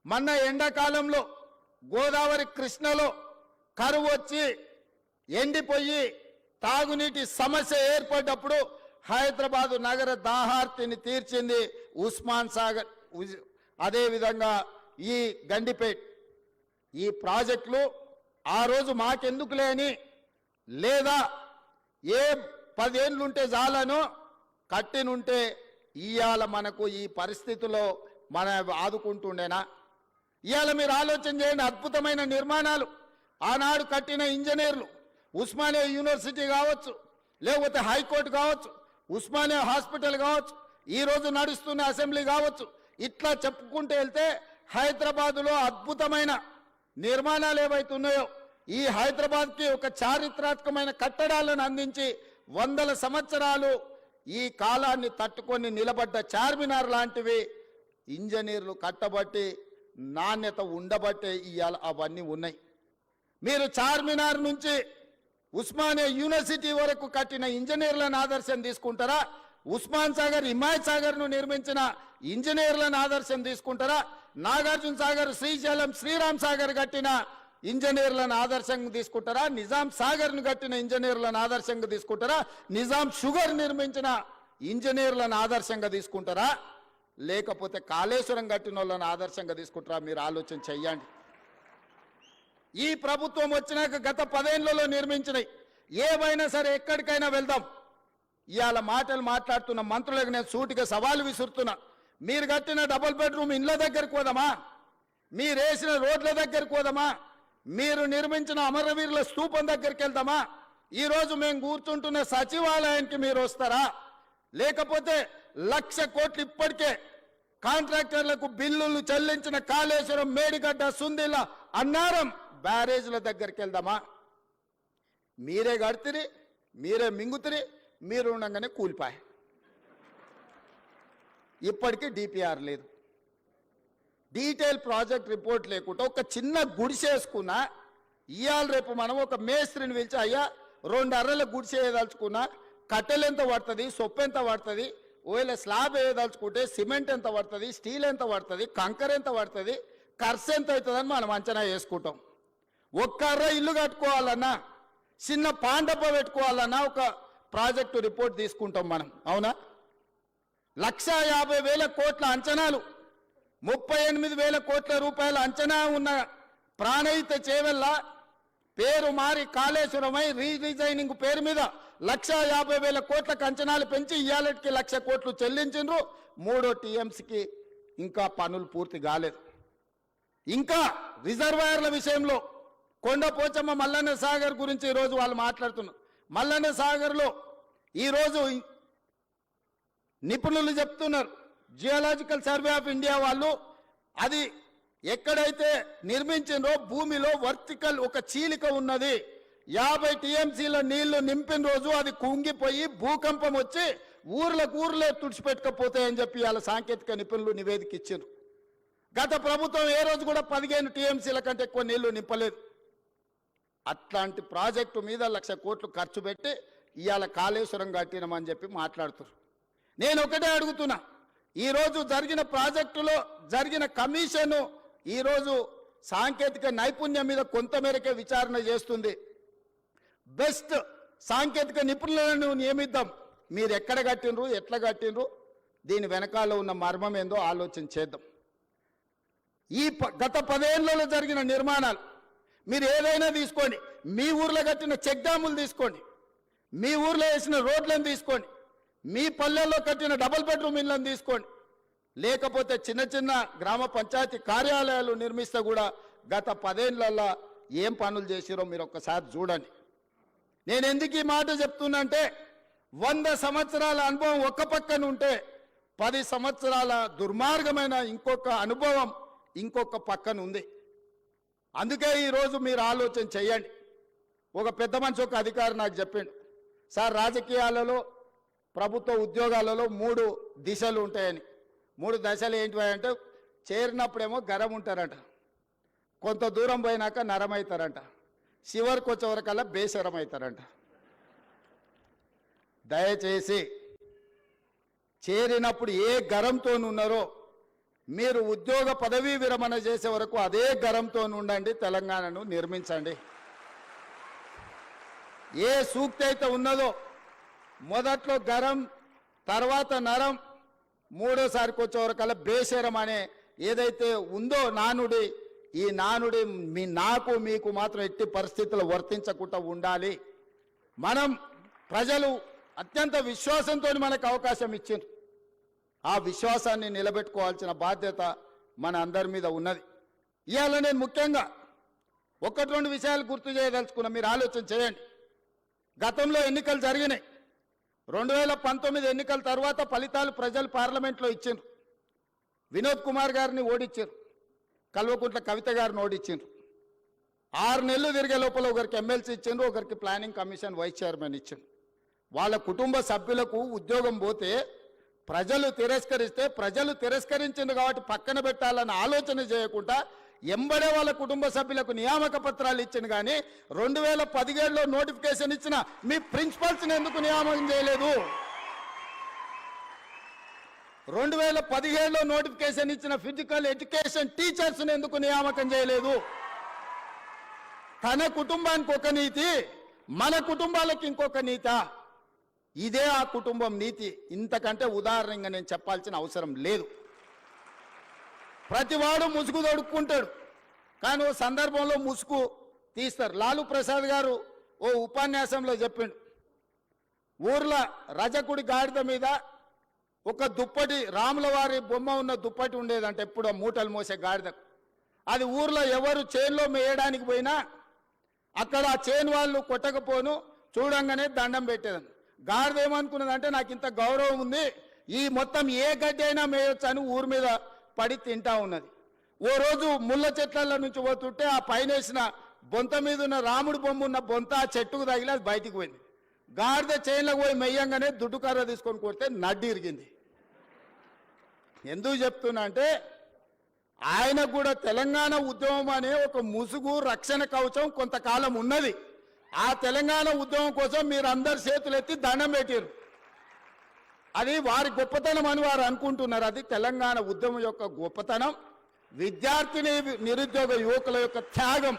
మొన్న ఎండాకాలంలో గోదావరి, కృష్ణలో కరువు వచ్చి ఎండిపోయి తాగునీటి సమస్య ఏర్పడ్డప్పుడు హైదరాబాదు నగర దాహార్తిని తీర్చింది ఉస్మాన్ సాగర్. అదేవిధంగా ఈ గండిపేట్, ఈ ప్రాజెక్టులు ఆ రోజు మాకెందుకు లేని, లేదా ఏ 10 ఏళ్ళుంటే చాలను కట్టినుంటే ఇవాళ మనకు ఈ పరిస్థితిలో మన ఆదుకుంటుండేనా? ఇవాళ మీరు ఆలోచన చేయండి. అద్భుతమైన నిర్మాణాలు ఆనాడు కట్టిన ఇంజనీర్లు, ఉస్మానియా యూనివర్సిటీ కావచ్చు, లేకపోతే హైకోర్టు కావచ్చు, ఉస్మానియా హాస్పిటల్ కావచ్చు, ఈరోజు నడుస్తున్న అసెంబ్లీ కావచ్చు, ఇట్లా చెప్పుకుంటూ వెళ్తే హైదరాబాదులో అద్భుతమైన నిర్మాణాలు ఏవైతే ఉన్నాయో ఈ హైదరాబాద్కి ఒక చారిత్రాత్మకమైన కట్టడాలను అందించి 100 సంవత్సరాలు ఈ కాలాన్ని తట్టుకొని నిలబడ్డ చార్మినార్ లాంటివి ఇంజనీర్లు కట్టబట్టి నాణ్యత ఉండబట్టే ఇవాళ అవన్నీ ఉన్నాయి. మీరు చార్మినార్ నుంచి ఉస్మానియా యూనివర్సిటీ వరకు కట్టిన ఇంజనీర్లను ఆదర్శం తీసుకుంటారా? ఉస్మాన్ సాగర్, హిమాయత్ సాగర్ను నిర్మించిన ఇంజనీర్లను ఆదర్శం తీసుకుంటారా? నాగార్జున సాగర్, శ్రీశైలం, శ్రీరామ్ సాగర్ కట్టిన ఇంజనీర్లను ఆదర్శంగా తీసుకుంటారా? నిజాం సాగర్ను కట్టిన ఇంజనీర్లను ఆదర్శంగా తీసుకుంటారా? నిజాం షుగర్ నిర్మించిన ఇంజనీర్లను ఆదర్శంగా తీసుకుంటారా లేకపోతే కాళేశ్వరం కట్టిన వాళ్ళని ఆదర్శంగా తీసుకుంటారా మీరు ఆలోచన చెయ్యండి. ఈ ప్రభుత్వం వచ్చినాక గత 10 ఏళ్లలో నిర్మించినాయి ఏవైనా సరే ఎక్కడికైనా వెళ్దాం. ఇవాళ మాటలు మాట్లాడుతున్న మంత్రులకు నేను సూటిగా సవాలు విసురుతున్నా. మీరు కట్టిన డబుల్ బెడ్రూమ్ ఇండ్ల దగ్గరికి పోదామా, మీరు వేసిన రోడ్ల దగ్గరికి పోదామా, మీరు నిర్మించిన అమరవీరుల స్తూపం దగ్గరికి వెళ్దామా, ఈరోజు మేము కూర్చుంటున్న సచివాలయానికి మీరు వస్తారా, లేకపోతే 1,00,000 కోట్లు ఇప్పటికే కాంట్రాక్టర్లకు బిల్లులు చెల్లించిన కాళేశ్వరం, మేడిగడ్డ, సుందిల, అన్నారం బ్యారేజ్ల దగ్గరికి వెళ్దామా? మీరే కడితిరి, మీరే మింగుతిరి, మీరు ఉండగానే కూలిపాయి. ఇప్పటికీ డిపిఆర్ లేదు, డీటెయిల్ ప్రాజెక్ట్ రిపోర్ట్ లేకుండా ఒక చిన్న గుడిసేసుకున్నా ఇవాళ రేపు మనం ఒక మేస్త్రిని పిలిచి అయ్యా 2 అర్రల గుడిసే వేయదలుచుకున్నా కట్టెలు ఎంత పడుతుంది, సొప్పు ఎంత పడుతుంది, ఒకవేళ స్లాబ్ వేయదలుచుకుంటే సిమెంట్ ఎంత పడుతుంది, స్టీల్ ఎంత పడుతుంది, కంకర ఎంత పడుతుంది, ఖర్చు ఎంత అవుతుందని మనం అంచనా వేసుకుంటాం. ఒక్క అర్ర ఇల్లు కట్టుకోవాలన్నా, చిన్న పాండప పెట్టుకోవాలన్నా ఒక ప్రాజెక్టు రిపోర్ట్ తీసుకుంటాం మనం, అవునా? 1,50,000 కోట్ల అంచనాలు, 38,000 కోట్ల రూపాయల అంచనా ఉన్న ప్రాణహిత చేవెళ్ళ పేరు మారి కాళేశ్వరమై రీడిజైనింగ్ పేరు మీద 1,50,000 కోట్లకు అంచనాలు పెంచి ఇవాళకి 1,00,000 కోట్లు చెల్లించిండ్రు. 3వ టీఎంసీకి ఇంకా పనులు పూర్తి కాలేదు. ఇంకా రిజర్వాయర్ల విషయంలో కొండపోచమ్మ మల్లన్న సాగర్ గురించి ఈరోజు వాళ్ళు మాట్లాడుతున్నారు. మల్లన్న సాగర్లో ఈరోజు నిపుణులు చెప్తున్నారు, జియోలాజికల్ సర్వే ఆఫ్ ఇండియా వాళ్ళు అది ఎక్కడైతే నిర్మించిందో భూమిలో వర్టికల్ ఒక చీలిక ఉన్నది. 50 టీఎంసీల నీళ్లు నింపిన రోజు అది కుంగిపోయి భూకంపం వచ్చి ఊర్లే తుడిచిపెట్టకపోతాయని చెప్పి వాళ్ళ సాంకేతిక నిపుణులు నివేదిక ఇచ్చారు. గత ప్రభుత్వం ఏ రోజు కూడా 15 టీఎంసీల కంటే ఎక్కువ నీళ్లు నింపలేదు. అట్లాంటి ప్రాజెక్టు మీద 1,00,000 కోట్లు ఖర్చు పెట్టి ఇవాళ కాళేశ్వరం కట్టినామని చెప్పి మాట్లాడుతున్నారు. నేను ఒకటే అడుగుతున్నా, ఈరోజు జరిగిన ప్రాజెక్టులో జరిగిన కమిషను ఈరోజు సాంకేతిక నైపుణ్యం మీద కొంతమేరకే విచారణ చేస్తుంది. బెస్ట్ సాంకేతిక నిపుణులను నియమిద్దాం. మీరు ఎక్కడ కట్టినరు, ఎట్లా కట్టినరు, దీని వెనకాల ఉన్న మర్మం ఏందో ఆలోచన చేద్దాం. ఈ గత 10 ఏళ్లలో జరిగిన నిర్మాణాలు మీరు ఏదైనా తీసుకోండి, మీ ఊర్లో కట్టిన చెక్ డ్యాములు తీసుకోండి, మీ ఊర్లో వేసిన రోడ్లను తీసుకోండి, మీ పల్లెల్లో కట్టిన డబుల్ బెడ్రూమ్ ఇళ్లను తీసుకోండి, లేకపోతే చిన్న చిన్న గ్రామ పంచాయతీ కార్యాలయాలు నిర్మిస్తే కూడా గత 10 ఏళ్లలో ఏం పనులు చేసిరో మీరు ఒక్కసారి చూడండి. నేను ఎందుకు ఈ మాట చెప్తున్నా అంటే 100 సంవత్సరాల అనుభవం ఒక పక్కన ఉంటే 10 సంవత్సరాల దుర్మార్గమైన ఇంకొక అనుభవం ఇంకొక పక్కన ఉంది. అందుకే ఈరోజు మీరు ఆలోచన చేయండి. ఒక పెద్ద మనిషి ఒక అధికారి నాకు చెప్పిండు, సార్ రాజకీయాలలో ప్రభుత్వ ఉద్యోగాలలో 3 దిశలు ఉంటాయని. 3 దశలు ఏంటివి అంటే చేరినప్పుడేమో గరం ఉంటారంట, కొంత దూరం పోయినాక నరం అవుతారంట, చివరికి వచ్చేవరకల్లా బేసరం అవుతారంట. దయచేసి చేరినప్పుడు ఏ గరంతో ఉన్నారో మీరు ఉద్యోగ పదవీ విరమణ చేసే వరకు అదే గరంతో ఉండండి, తెలంగాణను నిర్మించండి. ఏ సూక్తి అయితే ఉన్నదో మొదట్లో గరం, తర్వాత నరం, మూడోసారికి వచ్చేవరకల్లా బేసరం అనే ఏదైతే ఉందో నానుడి, ఈ నానుడి నాకు మీకు మాత్రం ఎట్టి పరిస్థితుల్లో వర్తించకుండా ఉండాలి. మనం ప్రజలు అత్యంత విశ్వాసంతో మనకు అవకాశం ఇచ్చారు, ఆ విశ్వాసాన్ని నిలబెట్టుకోవాల్సిన బాధ్యత మన అందరి మీద ఉన్నది. ఇవాళ నేను ముఖ్యంగా 1-2 విషయాలు గుర్తు చేయదలుచుకున్నా, మీరు ఆలోచన చేయండి. గతంలో ఎన్నికలు జరిగినాయి, 2019 ఎన్నికల తర్వాత ఫలితాలు ప్రజలు పార్లమెంట్లో ఇచ్చారు. వినోద్ కుమార్ గారిని ఓడించారు, కల్వకుంట్ల కవిత గారిని ఓడించారు. 6 నెలలు తిరిగే లోపల ఒకరికి ఎమ్మెల్సీ ఇచ్చారు, ఒకరికి ప్లానింగ్ కమిషన్ వైస్ చైర్మన్ ఇచ్చారు. వాళ్ళ కుటుంబ సభ్యులకు ఉద్యోగం పోతే ప్రజలు తిరస్కరిస్తే ప్రజలు తిరస్కరించింది కాబట్టి పక్కన పెట్టాలని ఆలోచన చేయకుండా ఎంబడే వాళ్ళ కుటుంబ సభ్యులకు నియామక పత్రాలు ఇచ్చింది. కానీ 2017లో నోటిఫికేషన్ ఇచ్చిన మీ ప్రిన్సిపల్స్ని ఎందుకు నియామకం చేయలేదు? 2017లో నోటిఫికేషన్ ఇచ్చిన ఫిజికల్ ఎడ్యుకేషన్ టీచర్స్ని ఎందుకు నియామకం చేయలేదు? తన కుటుంబానికి ఒక నీతి, మన కుటుంబాలకు ఇంకొక నీత. ఇదే ఆ కుటుంబం నీతి. ఇంతకంటే ఉదాహరణగా నేను చెప్పాల్సిన అవసరం లేదు. ప్రతివాడు ముసుగు తొడుక్కుంటాడు, కానీ ఓ సందర్భంలో ముసుగు తీస్తారు. లాలూ ప్రసాద్ గారు ఓ ఉపన్యాసంలో చెప్పిండు, ఊర్లో రజకుడి గాడిద మీద ఒక దుప్పటి, రాముల వారి బొమ్మ ఉన్న దుప్పటి ఉండేదంటే ఎప్పుడో మూటలు మోసే గాడిదకు. అది ఊర్లో ఎవరు చేనులో మేయడానికి పోయినా అక్కడ ఆ చేను వాళ్ళు కొట్టకపోను చూడంగానే దండం పెట్టేదని. గాడిద ఏమనుకున్నదంటే నాకు ఇంత గౌరవం ఉంది, ఈ మొత్తం ఏ గడ్డి అయినా మేయొచ్చు అని ఊరి మీద పడి తింటా ఉన్నది. ఓ రోజు ముళ్ళ చెట్ల నుంచి పోతుంటే ఆ పైన వేసిన బొంత మీద ఉన్న రాముడి బొమ్మ ఉన్న బొంత ఆ చెట్టుకు తగిలి అది బయటికి పోయింది. గాడిద చేనులకు పోయి మెయ్యంగానే దుడ్డు కర్ర తీసుకొని కొడితే నడ్డి ఇరిగింది. ఎందుకు చెప్తున్నా అంటే ఆయన కూడా తెలంగాణ ఉద్యమం అనే ఒక ముసుగు రక్షణ కవచం కొంతకాలం ఉన్నది. ఆ తెలంగాణ ఉద్యమం కోసం మీరు అందరు చేతులు ఎత్తి దండం పెట్టారు. అది వారి గొప్పతనం అని వారు అనుకుంటున్నారు. అది తెలంగాణ ఉద్యమం యొక్క గొప్పతనం, విద్యార్థిని నిరుద్యోగ యువకుల యొక్క త్యాగం.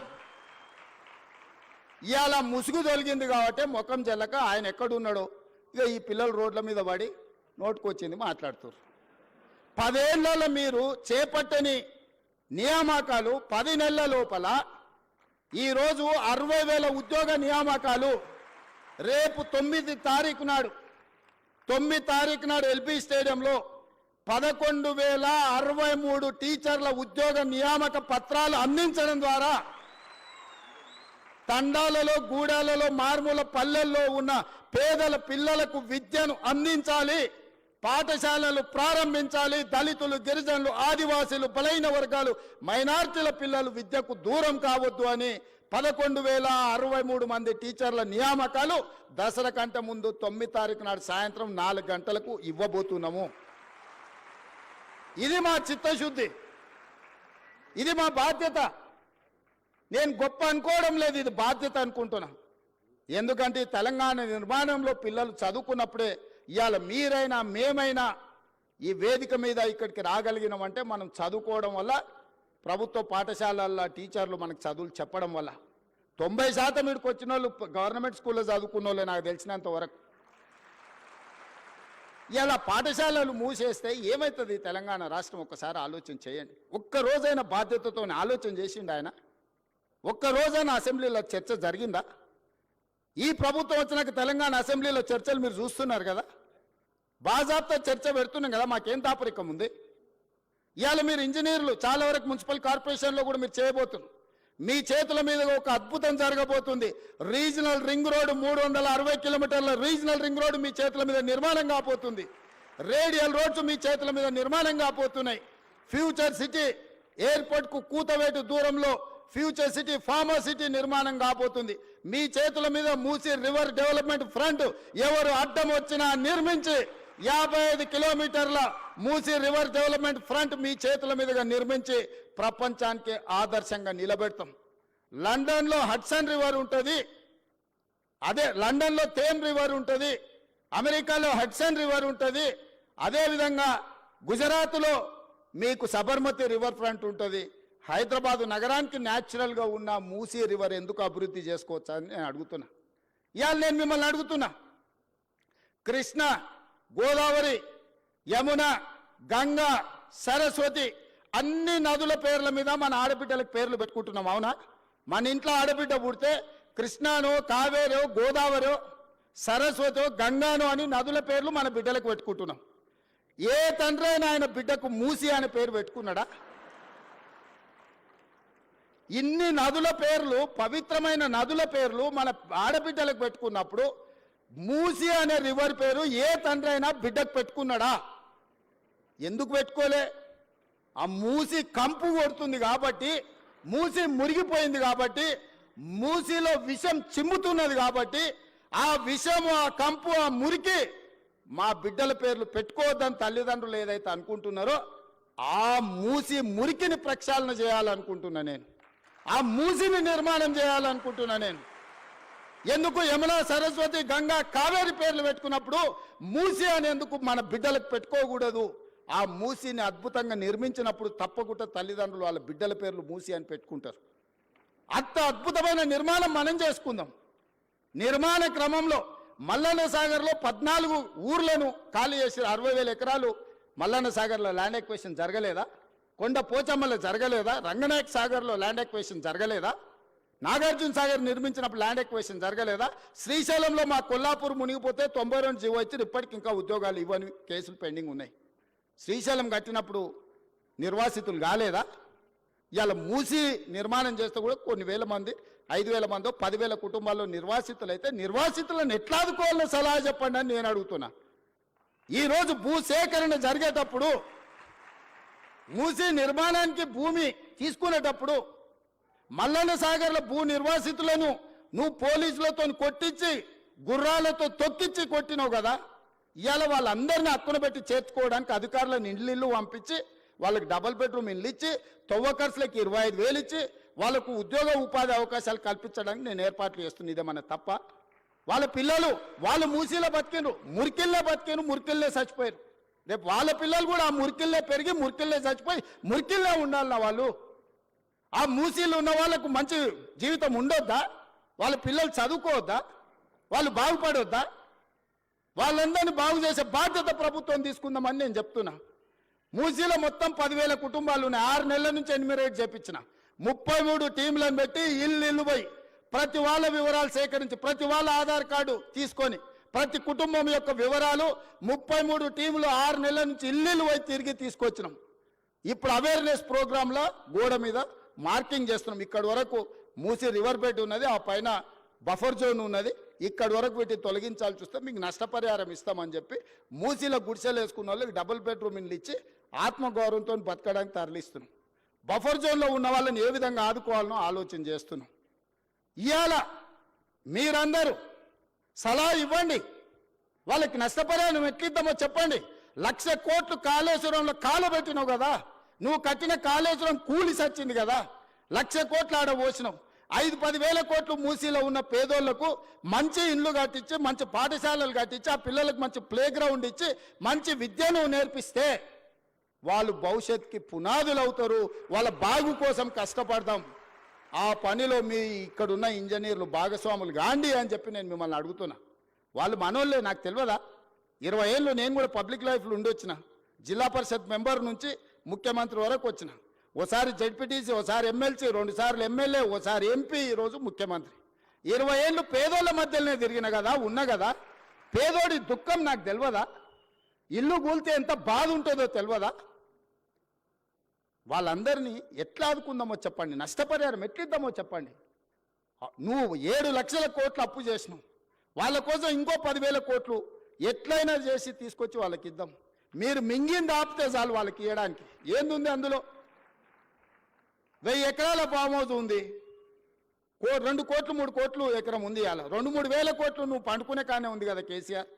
ఇవాళ ముసుగు తొలగింది కాబట్టి ముఖం చెల్లక ఆయన ఎక్కడున్నాడో ఇక ఈ పిల్లలు రోడ్ల మీద పడి నోటుకొచ్చింది మాట్లాడుతారు. 10 ఏళ్లలో మీరు చేపట్టని నియామకాలు 10 నెలల లోపల ఈరోజు 60,000 ఉద్యోగ నియామకాలు. రేపు 9 తారీఖు నాడు ఎల్బీ స్టేడియంలో 11,063 టీచర్ల ఉద్యోగ నియామక పత్రాలు అందించడం ద్వారా తండాలలో, గూడాలలో, మారుమూల పల్లెల్లో ఉన్న పేదల పిల్లలకు విద్యను అందించాలి, పాఠశాలలు ప్రారంభించాలి. దళితులు, గిరిజనులు, ఆదివాసీలు, బలైన వర్గాలు, మైనార్టీల పిల్లలు విద్యకు దూరం కావద్దు అని 11,063 మంది టీచర్ల నియామకాలు దసరా కంటే ముందు 9 తారీఖు నాడు సాయంత్రం 4 గంటలకు ఇవ్వబోతున్నాము. ఇది మా చిత్తశుద్ధి, ఇది మా బాధ్యత. నేను గొప్ప అనుకోవడం లేదు, ఇది బాధ్యత అనుకుంటున్నా. ఎందుకంటే తెలంగాణ నిర్మాణంలో పిల్లలు చదువుకున్నప్పుడే ఇవాళ మీరైనా మేమైనా ఈ వేదిక మీద ఇక్కడికి రాగలిగినామంటే మనం చదువుకోవడం వల్ల, ప్రభుత్వ పాఠశాలల్లో టీచర్లు మనకు చదువులు చెప్పడం వల్ల. 90% ఇక్కడికి వచ్చిన వాళ్ళు గవర్నమెంట్ స్కూల్లో చదువుకున్న వాళ్ళే నాకు తెలిసినంత వరకు. ఇలా పాఠశాలలు మూసేస్తే ఏమవుతుంది తెలంగాణ రాష్ట్రం? ఒక్కసారి ఆలోచన చేయండి. ఒక్కరోజైనా బాధ్యతతో ఆలోచన చేసిండు ఆయన? ఒక్కరోజైనా అసెంబ్లీలో చర్చ జరిగిందా? ఈ ప్రభుత్వం వచ్చినాక తెలంగాణ అసెంబ్లీలో చర్చలు మీరు చూస్తున్నారు కదా, బాజాబ్తా చర్చ పెడుతున్నాం కదా, మాకేం దాపరికం ఉంది? ఇవాళ మీరు ఇంజనీర్లు చాలా వరకు మున్సిపల్ కార్పొరేషన్లో కూడా మీరు చేయబోతున్నారు. మీ చేతుల మీద ఒక అద్భుతం జరగబోతుంది. రీజనల్ రింగ్ రోడ్, 360 కిలోమీటర్ల రీజనల్ రింగ్ రోడ్ మీ చేతుల మీద నిర్మాణం కాబోతుంది. రేడియల్ రోడ్స్ మీ చేతుల మీద నిర్మాణం కాబోతున్నాయి. ఫ్యూచర్ సిటీ ఎయిర్పోర్ట్కు కూతవేటు దూరంలో ఫ్యూచర్ సిటీ, ఫార్మర్ సిటీ నిర్మాణం కాబోతుంది. మీ చేతుల మీద మూసీ రివర్ డెవలప్మెంట్ ఫ్రంట్ ఎవరు అడ్డం వచ్చినా నిర్మించి 55 కిలోమీటర్ల మూసీ రివర్ డెవలప్మెంట్ ఫ్రంట్ మీ చేతుల మీదుగా నిర్మించి ప్రపంచానికి ఆదర్శంగా నిలబెడతాం. లండన్లో హడ్సన్ రివర్ ఉంటుంది, అదే లండన్లో థేమ్ రివర్ ఉంటుంది, అమెరికాలో హడ్సన్ రివర్ ఉంటుంది, అదేవిధంగా గుజరాత్లో మీకు సబర్మతి రివర్ ఫ్రంట్ ఉంటుంది. హైదరాబాదు నగరానికి న్యాచురల్గా ఉన్న మూసీ రివర్ ఎందుకు అభివృద్ధి చేసుకోవచ్చా అని నేను అడుగుతున్నా. ఇవాళ నేను మిమ్మల్ని అడుగుతున్నా, కృష్ణ, గోదావరి, యమున, గంగా, సరస్వతి అన్ని నదుల పేర్ల మీద మన ఆడబిడ్డలకు పేర్లు పెట్టుకుంటున్నాం, అవునా? మన ఇంట్లో ఆడబిడ్డ పుడితే కృష్ణానో, కావేరో, గోదావరో, సరస్వతో, గంగానో అని నదుల పేర్లు మన బిడ్డలకు పెట్టుకుంటున్నాం. ఏ తండ్రి అయినా ఆయన బిడ్డకు మూసి అనే పేరు పెట్టుకున్నాడా? ఇన్ని నదుల పేర్లు, పవిత్రమైన నదుల పేర్లు మన ఆడబిడ్డలకు పెట్టుకున్నప్పుడు మూసి అనే రివర్ పేరు ఏ తండ్రి అయినా బిడ్డకు పెట్టుకున్నాడా? ఎందుకు పెట్టుకోలే? ఆ మూసి కంపు కొడుతుంది కాబట్టి, మూసి మురిగిపోయింది కాబట్టి, మూసిలో విషం చిమ్ముతున్నది కాబట్టి, ఆ విషం, ఆ కంపు, ఆ మురికి మా బిడ్డల పేర్లు పెట్టుకోవద్దని తల్లిదండ్రులు ఏదైతే అనుకుంటున్నారో ఆ మూసి మురికిని ప్రక్షాళన చేయాలనుకుంటున్నా నేను. ఆ మూసిని నిర్మాణం చేయాలనుకుంటున్నా నేను. ఎందుకు యమున, సరస్వతి, గంగా, కావేరి పేర్లు పెట్టుకున్నప్పుడు మూసి అనేందుకు మన బిడ్డలకు పెట్టుకోకూడదు? ఆ మూసిని అద్భుతంగా నిర్మించినప్పుడు తప్పకుండా తల్లిదండ్రులు వాళ్ళ బిడ్డల పేర్లు మూసి అని పెట్టుకుంటారు. అంత అద్భుతమైన నిర్మాణం మనం చేసుకుందాం. నిర్మాణ క్రమంలో మల్లన్న సాగర్లో 14 ఊర్లను ఖాళీ చేసి 60,000 ఎకరాలు మల్లన్న సాగర్లో ల్యాండ్ ఎక్వేషన్ జరగలేదా? కొండ పోచమ్మలో జరగలేదా? రంగనాయక్ సాగర్లో ల్యాండ్ ఎక్వేషన్ జరగలేదా? నాగార్జున సాగర్ నిర్మించినప్పుడు ల్యాండ్ ఎక్వేషన్ జరగలేదా? శ్రీశైలంలో మా కొల్లాపూర్ మునిగిపోతే 92 జీవో ఇచ్చి ఇప్పటికి ఇంకా ఉద్యోగాలు ఇవ్వని కేసులు పెండింగ్ ఉన్నాయి. శ్రీశైలం కట్టినప్పుడు నిర్వాసితులు కాలేదా? ఇవాళ మూసి నిర్మాణం చేస్తే కూడా కొన్ని వేల మంది 5,000 మందో 10,000 కుటుంబాల్లో నిర్వాసితులు అయితే నిర్వాసితులను ఎట్లా ఆదుకోవాలో సలహా చెప్పండి అని నేను అడుగుతున్నా. ఈరోజు భూసేకరణ జరిగేటప్పుడు మూసి నిర్మాణానికి భూమి తీసుకునేటప్పుడు మల్లన్న సాగర్ల భూ నిర్వాసితులను నువ్వు పోలీసులతో కొట్టించి గుర్రాలతో తొక్కిచ్చి కొట్టినావు కదా. ఇవాళ వాళ్ళందరినీ హక్కున పెట్టి చేర్చుకోవడానికి అధికారులను ఇళ్ళు పంపించి వాళ్ళకి డబుల్ బెడ్రూమ్ ఇల్లు ఇచ్చి తవ్వకర్సులకి 25,000 ఇచ్చి వాళ్ళకు ఉద్యోగ ఉపాధి అవకాశాలు కల్పించడానికి నేను ఏర్పాట్లు చేస్తున్నా. ఇదేమన్నా తప్ప? వాళ్ళ పిల్లలు వాళ్ళు మూసీలో బతికిండ్రు, మురికిల్లే బతికిండ్రు, మురికిల్లే చచ్చిపోయారు. రేపు వాళ్ళ పిల్లలు కూడా ఆ మురికిల్లే పెరిగి మురికిల్లే చచ్చిపోయి మురికిల్లే ఉండాలన్న వాళ్ళు. ఆ మూసీలు ఉన్న వాళ్ళకు మంచి జీవితం ఉండొద్దా? వాళ్ళ పిల్లలు చదువుకోవద్దా? వాళ్ళు బాగుపడొద్దా? వాళ్ళందరినీ బాగు చేసే బాధ్యత ప్రభుత్వం తీసుకుందామని నేను చెప్తున్నా. మూసీలో మొత్తం 10,000 కుటుంబాలు ఉన్నాయి. 6 నెలల నుంచి ఎన్యూమరేట్ చేపించిన 33 టీంలను పెట్టి ఇల్లు పోయి ప్రతి వాళ్ళ వివరాలు సేకరించి ప్రతి వాళ్ళ ఆధార్ కార్డు తీసుకొని ప్రతి కుటుంబం యొక్క వివరాలు 33 టీంలు 6 నెలల నుంచి ఇల్లు పోయి తిరిగి తీసుకొచ్చినాం. ఇప్పుడు అవేర్నెస్ ప్రోగ్రాంలో గోడ మీద మార్కింగ్ చేస్తున్నాం. ఇక్కడ వరకు మూసీ రివర్ బెడ్ ఉన్నది, ఆ పైన బఫర్ జోన్ ఉన్నది. ఇక్కడి వరకు వీటిని తొలగించాల్సి వస్తే మీకు నష్టపరిహారం ఇస్తామని చెప్పి మూసీలో గుడిసెలు వేసుకున్న వాళ్ళకి డబుల్ బెడ్రూమ్ ఇల్లు ఇచ్చి ఆత్మగౌరవంతో బతకడానికి తరలిస్తున్నాం. బఫర్ జోన్లో ఉన్న వాళ్ళని ఏ విధంగా ఆదుకోవాలనో ఆలోచన చేస్తున్నాం. ఇవాళ మీరందరూ సలహా ఇవ్వండి, వాళ్ళకి నష్టపరిహారం ఎట్లిద్దామో చెప్పండి. 1,00,000 కోట్లు కాళేశ్వరంలో కాలబెట్టినావు కదా, నువ్వు కట్టిన కాళేశ్వరం కూలి సచ్చింది కదా, 1,00,000 కోట్లు ఆడ పోసినావు. 5-10 వేల కోట్లు మూసీలో ఉన్న పేదోళ్లకు మంచి ఇండ్లు కట్టించి మంచి పాఠశాలలు కట్టించి ఆ పిల్లలకు మంచి ప్లే గ్రౌండ్ ఇచ్చి మంచి విద్యను నేర్పిస్తే వాళ్ళు భవిష్యత్తుకి పునాదులు అవుతారు. వాళ్ళ బాగు కోసం కష్టపడదాం. ఆ పనిలో మీ ఇక్కడున్న ఇంజనీర్లు భాగస్వాములు గాండి అని చెప్పి నేను మిమ్మల్ని అడుగుతున్నా. వాళ్ళు మనోళ్ళే, నాకు తెలియదా? 20 ఏళ్ళు నేను కూడా పబ్లిక్ లైఫ్లో ఉండొచ్చిన. జిల్లా పరిషత్ మెంబర్ నుంచి ముఖ్యమంత్రి వరకు వచ్చిన. ఓసారి జడ్పీటీసీ, ఓసారి ఎమ్మెల్సీ, 2 సార్లు ఎమ్మెల్యే, ఓసారి ఎంపీ, ఈరోజు ముఖ్యమంత్రి. 20 ఏళ్ళు పేదోళ్ళ మధ్యలోనే తిరిగిన కదా, ఉన్నా కదా. పేదోడి దుఃఖం నాకు తెలియదా? ఇల్లు కూలితే ఎంత బాధ ఉంటుందో తెలియదా? వాళ్ళందరినీ ఎట్లా ఆదుకుందామో చెప్పండి, నష్టపరిహారం ఎట్లిద్దామో చెప్పండి. నువ్వు 7 లక్షల కోట్లు అప్పు చేసినావు, వాళ్ళ కోసం ఇంకో 10,000 కోట్లు ఎట్లయినా చేసి తీసుకొచ్చి వాళ్ళకి ఇద్దాం. మీరు మింగింది ఆపితే చాలు వాళ్ళకి ఇవ్వడానికి. ఏందుంది అందులో? 1000 ఎకరాల ఫామ్ హౌస్ ఉంది, 2 కోట్లు 3 కోట్లు ఎకరం ఉంది. అలా 2-3 వేల కోట్లు నువ్వు పండుకునే కానే ఉంది కదా కేసీఆర్.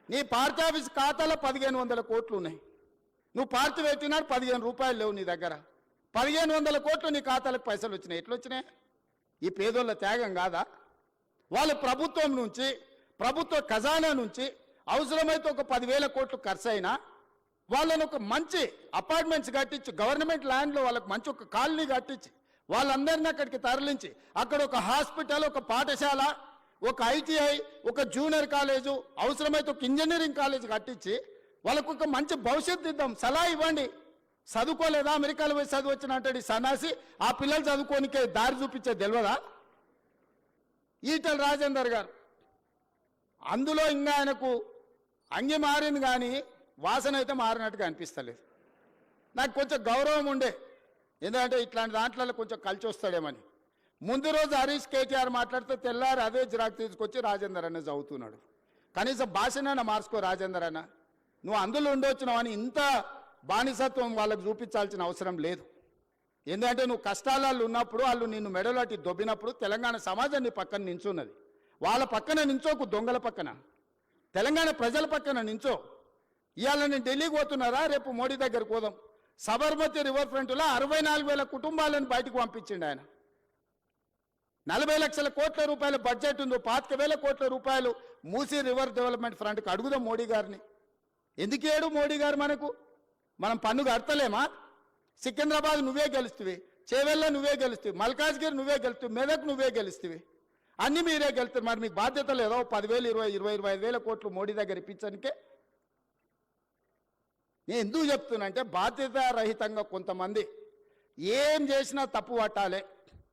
నీ పార్టీ ఆఫీస్ ఖాతాలో 1,500 కోట్లు ఉన్నాయి. నువ్వు పార్టీ పెట్టినాడు 15 రూపాయలు లేవు నీ దగ్గర. 1,500 కోట్లు నీ ఖాతాలకు పైసలు వచ్చినాయి. ఎట్లా వచ్చినాయి? ఈ పేదోళ్ళ త్యాగం కాదా? వాళ్ళు ప్రభుత్వం నుంచి, ప్రభుత్వ ఖజానా నుంచి అవసరమైతే ఒక 10,000 కోట్లు ఖర్చు అయినా వాళ్ళని ఒక మంచి అపార్ట్మెంట్స్ కట్టించి గవర్నమెంట్ ల్యాండ్లో వాళ్ళకి మంచి ఒక కాలనీ కట్టించి వాళ్ళందరినీ అక్కడికి తరలించి అక్కడ ఒక హాస్పిటల్, ఒక పాఠశాల, ఒక ఐటీఐ, ఒక జూనియర్ కాలేజు, అవసరమైతే ఒక ఇంజనీరింగ్ కాలేజ్ కట్టించి వాళ్ళకు ఒక మంచి భవిష్యత్తు ఇద్దాం. సలహా ఇవ్వండి. చదువుకోలేదా? అమెరికాలో పోయి చదువు వచ్చినట్టు సన్నాసి ఆ పిల్లలు చదువుకోనికే దారి చూపించే తెలియదా? ఈటల రాజేందర్ గారు అందులో ఇంకా ఆయనకు అంగి మారింది కానీ వాసన అయితే మారినట్టుగా అనిపిస్తలేదు. నాకు కొంచెం గౌరవం ఉండే, ఎందుకంటే ఇట్లాంటి దాంట్లో కొంచెం కలిసి వస్తాడేమని. ముందు రోజు హరీష్ కేటీఆర్ మాట్లాడితే తెల్లారి అదే జిరాక్ తీసుకొచ్చి రాజేందర్ అన్న చదువుతున్నాడు. కనీసం భాషనైనా మార్చుకో రాజేందర్ అన్న. నువ్వు అందులో ఉండొచ్చినావు అని ఇంత బానిసత్వం వాళ్ళకు చూపించాల్సిన అవసరం లేదు. ఎందుకంటే నువ్వు కష్టాలలో ఉన్నప్పుడు వాళ్ళు నిన్ను మెడలోటి దొబ్బినప్పుడు తెలంగాణ సమాజం నీ పక్కన నించున్నది. వాళ్ళ పక్కన నించోకు, దొంగల పక్కన, తెలంగాణ ప్రజల పక్కన నించో. ఇవాళ నేను ఢిల్లీకి పోతున్నారా, రేపు మోడీ దగ్గరకు పోదాం. సబర్మతి రివర్ ఫ్రంట్లో 64,000 కుటుంబాలను బయటకు పంపించిండు ఆయన. 40 లక్షల కోట్ల రూపాయల బడ్జెట్ ఉందో, 25,000 కోట్ల రూపాయలు మూసీ రివర్ డెవలప్మెంట్ ఫ్రంట్కి అడుగుదాం మోడీ గారిని. ఎందుకు ఏడు మోడీ గారు మనకు? మనం పన్ను కడతలేమా? సికింద్రాబాద్ నువ్వే గెలుస్తువి, చేవెళ్ళ నువ్వే గెలుస్తువి, మల్కాజ్గిరి నువ్వే గెలుస్తువి, మెదక్ నువ్వే గెలుస్తువి. అన్నీ మీరే గెలుస్తారు. మరి మీకు బాధ్యత లేదో 10,000, 20, 25,000 కోట్లు మోడీ దగ్గర ఇప్పించడానికే? నేను ఎందుకు చెప్తున్నా బాధ్యత రహితంగా కొంతమంది ఏం చేసినా తప్పు పట్టాలి,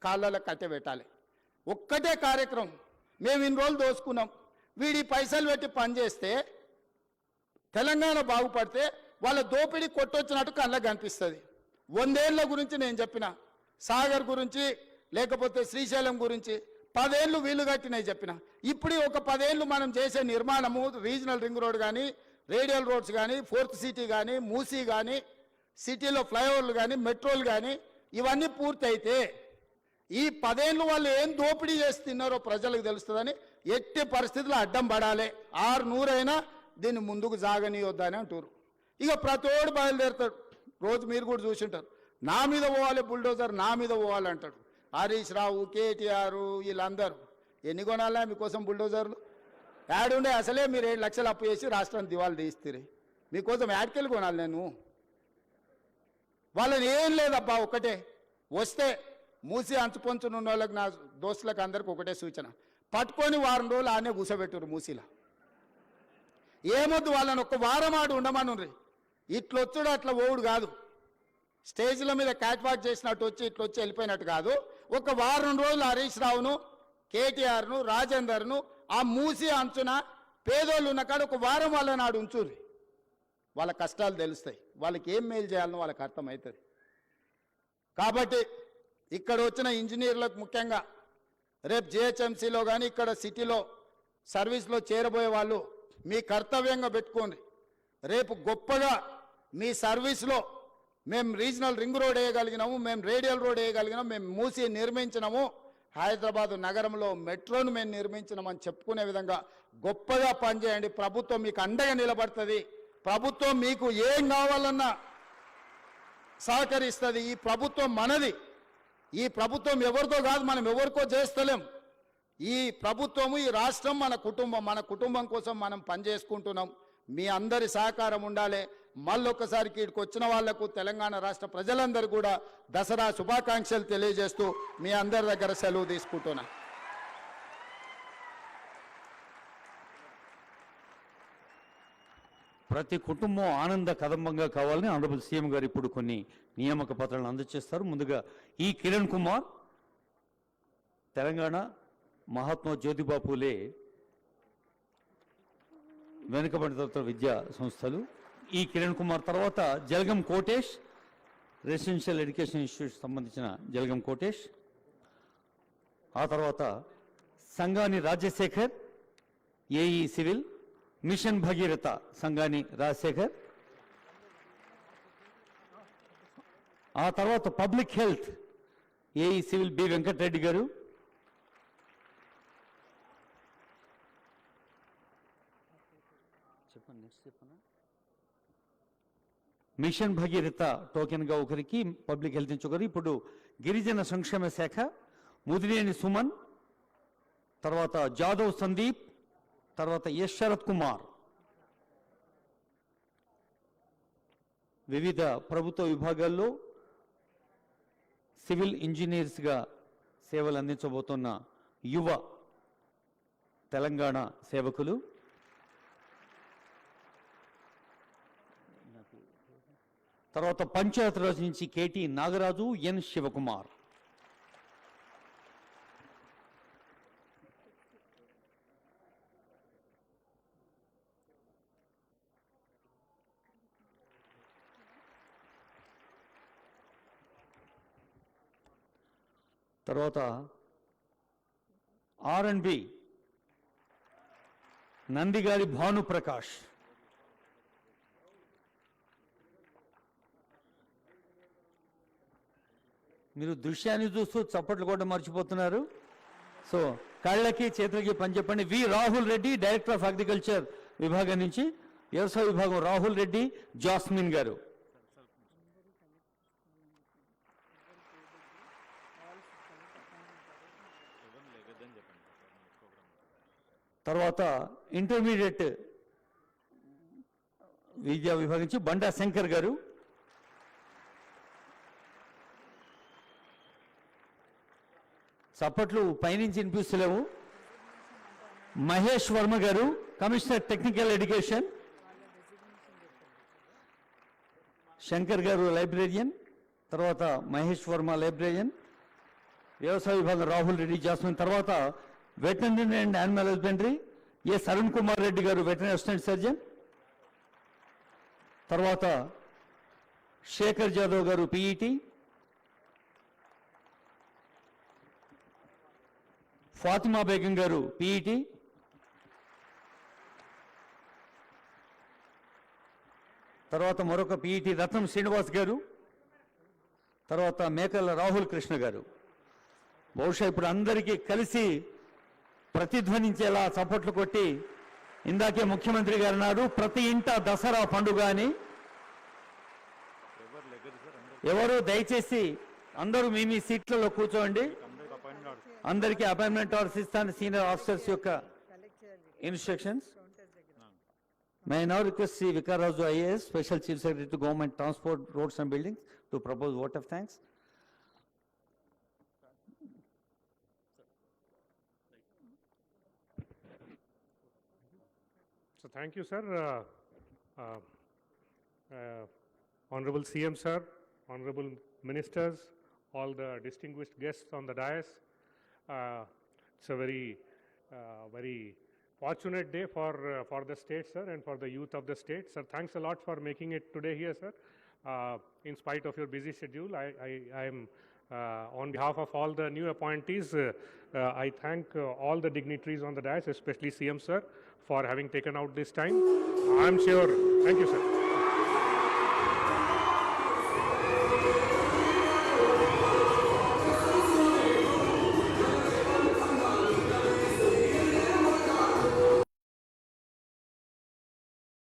కాళ్ళలో కట్టె పెట్టాలి. ఒక్కటే కార్యక్రమం, మేము ఇన్ని రోజులు దోసుకున్నాం, వీడి పైసలు పెట్టి పనిచేస్తే తెలంగాణ బాగుపడితే వాళ్ళ దోపిడీ కొట్టొచ్చినట్టు కళ్ళకు కనిపిస్తుంది. 100 ఏళ్ల గురించి నేను చెప్పిన, సాగర్ గురించి లేకపోతే శ్రీశైలం గురించి 10 ఏళ్ళు వీళ్ళు కట్టినవి చెప్పిన. ఇప్పుడు ఒక 10 ఏళ్ళు మనం చేసే నిర్మాణము, రీజనల్ రింగ్ రోడ్ కానీ, రేడియల్ రోడ్స్ కానీ, 4th సిటీ కానీ, మూసీ కానీ, సిటీలో ఫ్లైఓవర్లు కానీ, మెట్రోలు కానీ ఇవన్నీ పూర్తయితే ఈ 10 ఏళ్ళు వాళ్ళు ఏం దోపిడీ చేస్తున్నారో ప్రజలకు తెలుస్తుందని ఎట్టి పరిస్థితుల్లో అడ్డం పడాలి. 600 అయినా దీన్ని ముందుకు సాగనీయొద్దని అంటారు. ఇక ప్రతోడు బయలుదేరుతాడు. రోజు మీరు కూడా చూసింటారు, నా మీద పోవాలి బుల్డోజర్, నా మీద పోవాలి అంటాడు. హరీష్ రావు, కేటీఆర్ వీళ్ళందరూ ఎన్ని కొనాలా మీకోసం బుల్డోజర్లు? యాడుండే అసలే మీరు 7 లక్షలు అప్పు చేసి రాష్ట్రాన్ని దివాళి తీస్తారు. మీకోసం యాడ్కెళ్ళి కొనాలి నేను? వాళ్ళని ఏం లేదబ్బా, ఒకటే వస్తే మూసి అంచుపంచునున్న వాళ్ళకి, నా దోస్తులకు అందరికి ఒకటే సూచన, పట్టుకొని వారం రోజులు ఆనే కూసబెట్టురు మూసీలో. ఏమొద్దు, వాళ్ళని ఒక్క వారం ఆడు ఉండమనుండ్రి. ఇట్లొచ్చుడు అట్లా ఓవుడు కాదు, స్టేజ్ల మీద క్యాట్ వాక్ చేసినట్టు వచ్చి ఇట్లొచ్చి వెళ్ళిపోయినట్టు కాదు. ఒక వారం రోజులు హరీష్ రావును, కేటీఆర్ను, రాజేందర్ను ఆ మూసి అంచున పేదోళ్ళు ఉన్న కాడ ఒక వారం వాళ్ళని ఆడు ఉంచుర్రి. వాళ్ళ కష్టాలు తెలుస్తాయి, వాళ్ళకి ఏం మేలు చేయాలనో వాళ్ళకి అర్థమవుతుంది. కాబట్టి ఇక్కడ వచ్చిన ఇంజనీర్లకు ముఖ్యంగా రేపు జిహెచ్ఎంసీలో కానీ ఇక్కడ సిటీలో సర్వీస్లో చేరబోయే వాళ్ళు మీ కర్తవ్యంగా పెట్టుకోండి. రేపు గొప్పగా మీ సర్వీస్లో మేము రీజనల్ రింగ్ రోడ్ వేయగలిగినాము, మేము రేడియల్ రోడ్ వేయగలిగినాము, మేము మూసి నిర్మించినాము, హైదరాబాద్ నగరంలో మెట్రోను మేము నిర్మించినామని చెప్పుకునే విధంగా గొప్పగా పనిచేయండి. ప్రభుత్వం మీకు అండగా నిలబడుతుంది. ప్రభుత్వం మీకు ఏం కావాలన్నా సహకరిస్తుంది. ఈ ప్రభుత్వం మనది. ఈ ప్రభుత్వం ఎవరితో కాదు, మనం ఎవరికో చేస్తలేం. ఈ ప్రభుత్వము, ఈ రాష్ట్రం మన కుటుంబం. మన కుటుంబం కోసం మనం పనిచేసుకుంటున్నాం. మీ అందరి సహకారం ఉండాలి. మళ్ళొక్కసారి ఇక్కడికి వచ్చిన వాళ్లకు తెలంగాణ రాష్ట్ర ప్రజలందరూ కూడా దసరా శుభాకాంక్షలు తెలియజేస్తూ మీ అందరి దగ్గర సెలవు తీసుకుంటున్నా. ప్రతి కుటుంబం ఆనంద కదంబంగా కావాలని ఆనరబుల్ సీఎం గారు ఇప్పుడు కొన్ని నియామక పత్రాలను అందజేస్తారు. ముందుగా ఈ కిరణ్ కుమార్, తెలంగాణ మహాత్మా జ్యోతిబా పూలే వెనుకబడిన తరగతుల విద్యా సంస్థలు. ఈ కిరణ్ కుమార్ తర్వాత Jalagam Kotesh, residential education institute సంబంధించిన జలగం కోటేష్. ఆ తర్వాత Sangani Rajasekhar, AE civil, mission Bhagiratha Sangani Rajasekhar. ఆ తర్వాత public health AE civil B Venkatareddy garu. చెప్పండి, నెక్స్ట్ చెప్పనా. మిషన్ భగీరథ టోకెన్గా ఒకరికి, పబ్లిక్ హెల్త్ నుంచి ఒకరు. ఇప్పుడు గిరిజన సంక్షేమ శాఖ ముదినేని సుమన్, తర్వాత జాదవ్ సందీప్, తర్వాత ఎస్ శరత్ కుమార్. వివిధ ప్రభుత్వ విభాగాల్లో సివిల్ ఇంజనీర్స్గా సేవలు అందించబోతున్న యువ తెలంగాణ సేవకులు. తర్వాత పంచాయతీరాజ్ నుంచి కేటీ నాగరాజు, ఎన్ శివకుమార్. తర్వాత R&B నందిగారి భానుప్రకాష్. మీరు దృశ్యాన్ని చూస్తూ చప్పట్లు కూడా మర్చిపోతున్నారు. సో కళ్ళకి చేతులకి పని చెప్పండి. V Rahul Reddy, director of agriculture విభాగం నుంచి, వ్యవసాయ విభాగం రాహుల్ రెడ్డి, జాస్మిన్ గారు. తర్వాత ఇంటర్మీడియట్ విద్యా విభాగం నుంచి బండా శంకర్ గారు. చప్పట్లు పైనుంచి వినిపిస్తలేవు. మహేష్ వర్మ గారు, కమిషనర్ టెక్నికల్ ఎడ్యుకేషన్. శంకర్ గారు లైబ్రేరియన్, తర్వాత మహేష్ వర్మ లైబ్రేరియన్. వ్యవసాయ విభాగం రాహుల్ రెడ్డి జాస్మిన్. తర్వాత veterinary and animal husbandry S Arun Kumar Reddy garu, veterinary assistant surgeon. తర్వాత శేఖర్ జాదవ్ గారు పీఈటీ. ఫాతిమా బేగం గారు పీఈటీ. తర్వాత మరొక పీఈటీ రత్నం శ్రీనివాస్ గారు. తర్వాత మేకల రాహుల్ కృష్ణ గారు. బహుశా ఇప్పుడు అందరికీ కలిసి ప్రతిధ్వనించేలా చప్పట్లు కొట్టి, ఇందాకే ముఖ్యమంత్రి గారు అన్నారు ప్రతి ఇంట దసరా పండుగ అని. ఎవరు దయచేసి అందరూ మీ మీ సీట్లలో కూర్చోండి. అందరికీ అపాయింట్మెంట్ ఆర్డర్స్ ఇస్తాను, సీనియర్ ఆఫీసర్స్ యొక్క instructions. May I now request Sri Vikaraju IAS, Special Chief Secretary to Government Transport, Roads and Buildings, to propose vote of thanks. So thank you, sir. Honorable CM, sir, honorable ministers, all the distinguished guests on the dais. It's a very fortunate day for the state, sir, and for the youth of the state. Sir, thanks a lot for making it today here, sir. In spite of your busy schedule, I am on behalf of all the new appointees, I thank all the dignitaries on the dais, especially CM, sir, for having taken out this time. I'm sure. Thank you, sir.